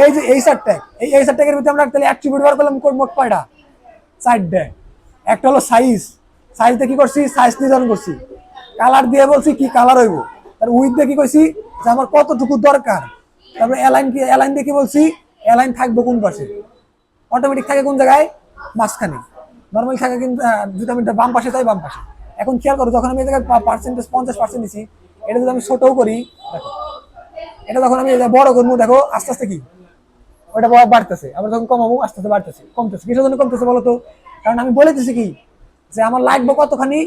এই যে এই সার ট্যাগ, এই সার ট্যাগের ভিতরে আমরা তাহলে অ্যাট্রিবিউট ব্যবহার করলাম মোট কয়টা, 4টা। একটা হলো সাইজ, সাইজ দিয়ে কি করছি, সাইজ নির্ধারণ করছি। কালার দিয়ে বলছি কি কালার হইব, তার উইথ দিয়ে কি করছি, যে আমার কতটুকু দরকার। তারপরে অ্যালাইন কি, অ্যালাইন দিয়ে কি বলছি, অ্যালাইন থাকবে কোন পাশে, অটোমেটিক থাকে কোন জায়গায়, মাঝখানে। নর্মালি থাকে কিন্তু যদি আমি বাম পাশে চাই, বাম পাশে। এখন খেয়াল করো, যখন আমি এই জায়গায় পার্সেন্টেজ 50% দিচ্ছি, এটা যদি আমি ছোটও করি, দেখো এটা যখন আমি বড় করবো, দেখো আস্তে আস্তে কি ওটা বাড়তেছে, আবার যখন কমাবো আস্তে আস্তে বাড়তেছে, কমতেছে। কিসের জন্য কমতেছে বলো তো, কারণ আমি বলে দিচ্ছি কি, যে আমার লাগবে কতখানি,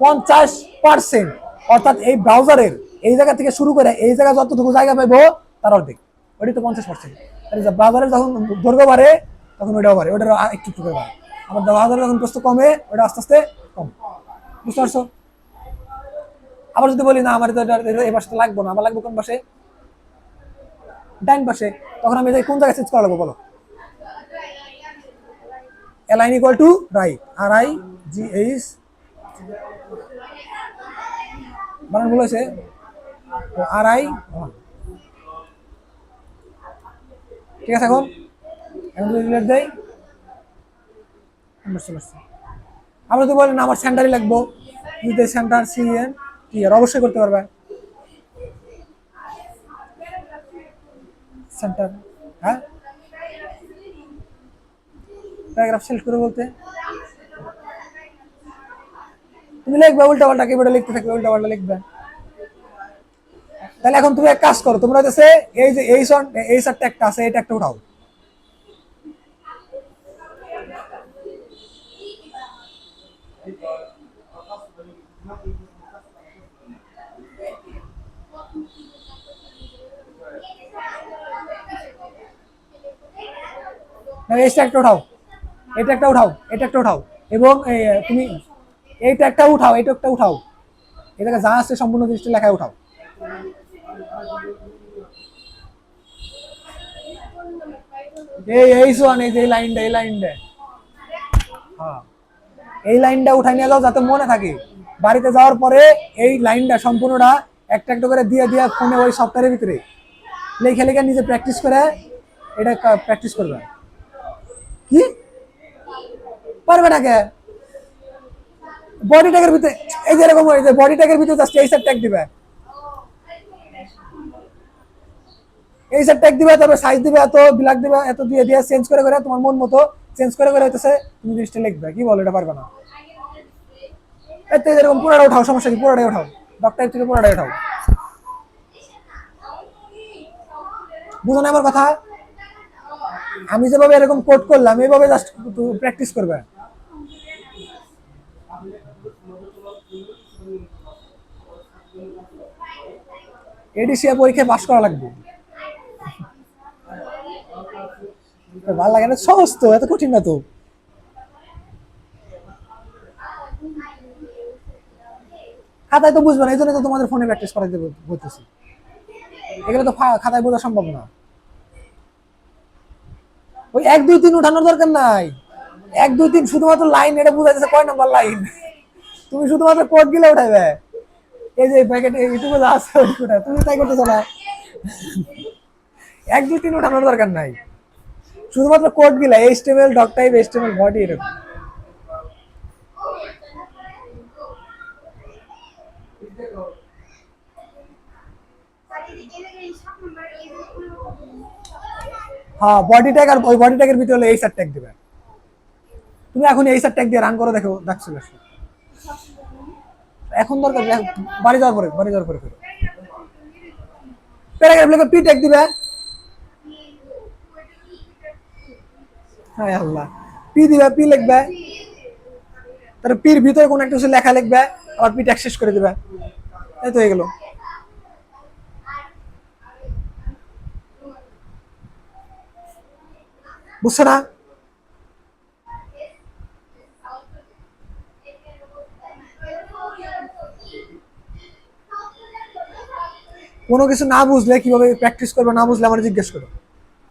50%, অর্থাৎ এই ব্রাউজারের এই জায়গা থেকে শুরু করে এই জায়গা যতটুকু জায়গা পাবো তার অর্ধেক, ওইটাই তো 50%। তাহলে ব্রাউজারের যখন দৈর্ঘ্য বাড়ে তখন ওইটাও বাড়ে, ওইটা একটু একটু করে বাড়ে। আমার ব্রাউজারে যখন প্রস্তুত কমে, ওটা আস্তে আস্তে কম, বুঝতে পারছো। আবার যদি বলি না আমার এই পাশে লাগবো না, আমার লাগবে কোন পাশে, ডাইন পাশে, তখন আমি কোন জায়গায় চেঞ্জ করা লাগবো বলো, align equal to right, RIGH, বানান ভুল হয়েছে, RI, ঠিক আছে। এখন যদি রিলেট দেই, আমরা তো বলেন আমার সেন্টারই লাগবো, যদি সেন্টার CN ক্লিয়ার অবশ্যই করতে পারবে, সেন্টার, হ্যাঁ প্যারাগ্রাফ সিলেক্ট করে বলতে তুমি লিখবে উল্টা পাল্টা, কিবোর্ডে লিখতে থাকবে উল্টা পাল্টা লিখবে। তাহলে এখন তুমি এক কাজ করো, তোমরা হচ্ছে এই যে এই সার ট্যাগটা আছে, এই ট্যাগটা উঠাও, এই ট্যাগটা উঠাও, এটা একটা উঠাও, এটা একটা উঠাও, এবং তুমি এইটা একটা উঠাও, এটা একটা উঠাও, এটাকে যা আছে সম্পূর্ণ জিনিসটা লেখায় উঠাও। এই শোন, এই যে এই লাইনটা, এই লাইনটা, হ্যাঁ এই লাইনটা উঠাই নিয়ে যাও যাতে মনে থাকে। বাড়িতে যাওয়ার পরে এই লাইনটা সম্পূর্ণটা একটা একটা করে দিয়ে দিয়ে ফোনে ওই সপ্তাহের ভিতরে লেখে লেখে নিজে প্র্যাকটিস করে এটা প্র্যাকটিস করবে। কি পারবে নাকি? বডি ট্যাগের ভিতরে এই যে এরকম, এই যে বডি ট্যাগের ভিতরে জাস্ট এই ট্যাগ দিবে, এই ট্যাগ দিবে, তারপরে সাইজ দিবে, এত ব্ল্যাক দিবে, এত দিয়ে দিয়ে চেঞ্জ করে করে তোমার মন মতো চেঞ্জ করে করে হইতেছে তুমি জিনিসটা লিখবে। কি বলো, এটা পারবে না? এতে এরকম পুরোটা উঠাও, সমস্যা কি, পুরোটাই উঠাও, ডক্টর থেকে পুরোটাই উঠাও। বুঝো না আমার কথা? আমি যেভাবে এরকম কোড করলাম এইভাবে জাস্ট প্র্যাকটিস করবে। এডিসিয়া পরীক্ষায় পাস করা লাগবে। ভালো লাগে না? সহজ তো, এত কঠিন না তো। খাতায় তো বুঝবে না, এই জন্য তো তোমাদের ফোনে প্র্যাকটিস করাইতে বলতেছি। এগুলো তো খাতায় বোঝা সম্ভব না। ওই 1 2 3 উঠানোর দরকার নাই। 1 2 3 শুধুমাত্র লাইন, এটা বোঝা যাচ্ছে কয় নাম্বার লাইন। তুমি শুধুমাত্র কোড গিলে উঠাইবে। এই যে প্যাকেট এইটুকু যা আছে ওইটুকুটা তুমি তাই করতেছো না। 1 2 3 উঠানোর দরকার নাই, শুধুমাত্র কোড গিলা HTML doctype HTML body এরকম। হ্যাঁ বডি ট্যাগ, আর ওই বডি ট্যাগের ভিতরে হলো এই ট্যাগ দিবে। তুমি এখন এই ট্যাগ দিয়ে রান করো, দেখো দেখছো এখন দরকার বাড়ি যাওয়ার পরে, বাড়ি যাওয়ার পরে ফেরো প্যারাগ্রাফ লিখে পি ট্যাগ দিবে। হ্যাঁ আল্লাহ, পি দিবে, পি লিখবে, তার পির ভিতরে কোন একটা কিছু লেখা লিখবে, আবার পি ট্যাগ শেষ করে দিবে, এই তো হয়ে গেল। বুঝছো না? কোনো কিছু না বুঝলে কিভাবে প্র্যাকটিস করবে, না বুঝলে আমার জিজ্ঞেস করো,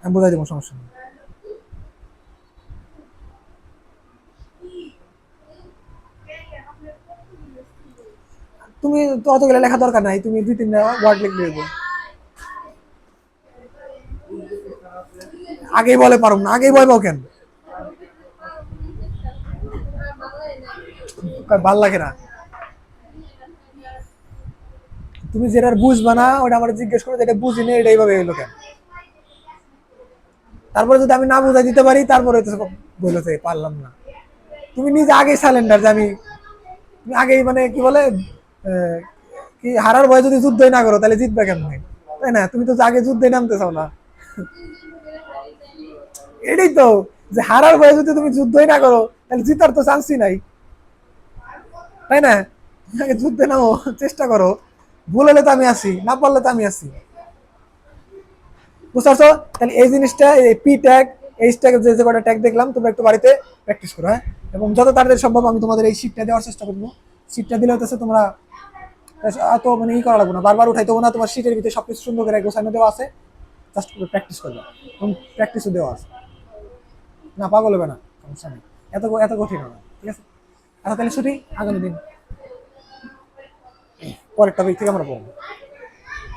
আমি বোঝাই দেবো, সমস্যা নেই। তুমি তো অতগুলো লেখা দরকার নাই, তুমি 2 3টা ওয়ার্ড লিখলে দেবো। আগেই বলে পারো না, আগেই বলবো কেন? ভাল লাগে না। তুমি যেটা বুঝবা না ওটা আমার জিজ্ঞেস করো, যেটা বুঝি না এটা এইভাবে এলো কেন। তারপরে যদি আমি না বুঝাই দিতে পারি, তারপরে বলেছে পারলাম না। তুমি নিজে আগেই সাইলেন্ডার যে আমি, তুমি আগেই মানে কি বলে কি হারার ভয় যদি যুদ্ধই না করো তাহলে জিতবে কেমন, তাই না? তুমি তো আগে যুদ্ধে নামতে চাও না। এটাই তো, যে হারার ভয়ে যদি তুমি যুদ্ধই না করো তাহলে জিতার তো চান্সই নাই, তাই না? আগে যুদ্ধে নামো, চেষ্টা করো, ভুল হলে তো আমি আছি, না পারলে তো আমি আছি। বুঝতে পারছো? তাহলে এই জিনিসটা, এই পি ট্যাগ এইচ ট্যাগ যে যে কটা ট্যাগ দেখলাম তোমরা একটু বাড়িতে প্র্যাকটিস করো, হ্যাঁ? এবং যত তাড়াতাড়ি সম্ভব আমি তোমাদের এই শিটটা দেওয়ার চেষ্টা করবো। শিটটা দিলে হচ্ছে তোমরা এত মানে ই করা লাগবে না, বারবার উঠাইতে হবে না, তোমার শিটের ভিতরে সবকিছু সুন্দর করে গোছানো দেওয়া আছে, জাস্ট প্র্যাকটিস করবে, এবং প্র্যাকটিসও দেওয়া আছে। না পাগল হবে না, সমস্যা নেই, এত এত কঠিন না, ঠিক আছে? আচ্ছা তাহলে ছুটি, আগামী দিন পরের টপিক থেকে আমরা পড়বো।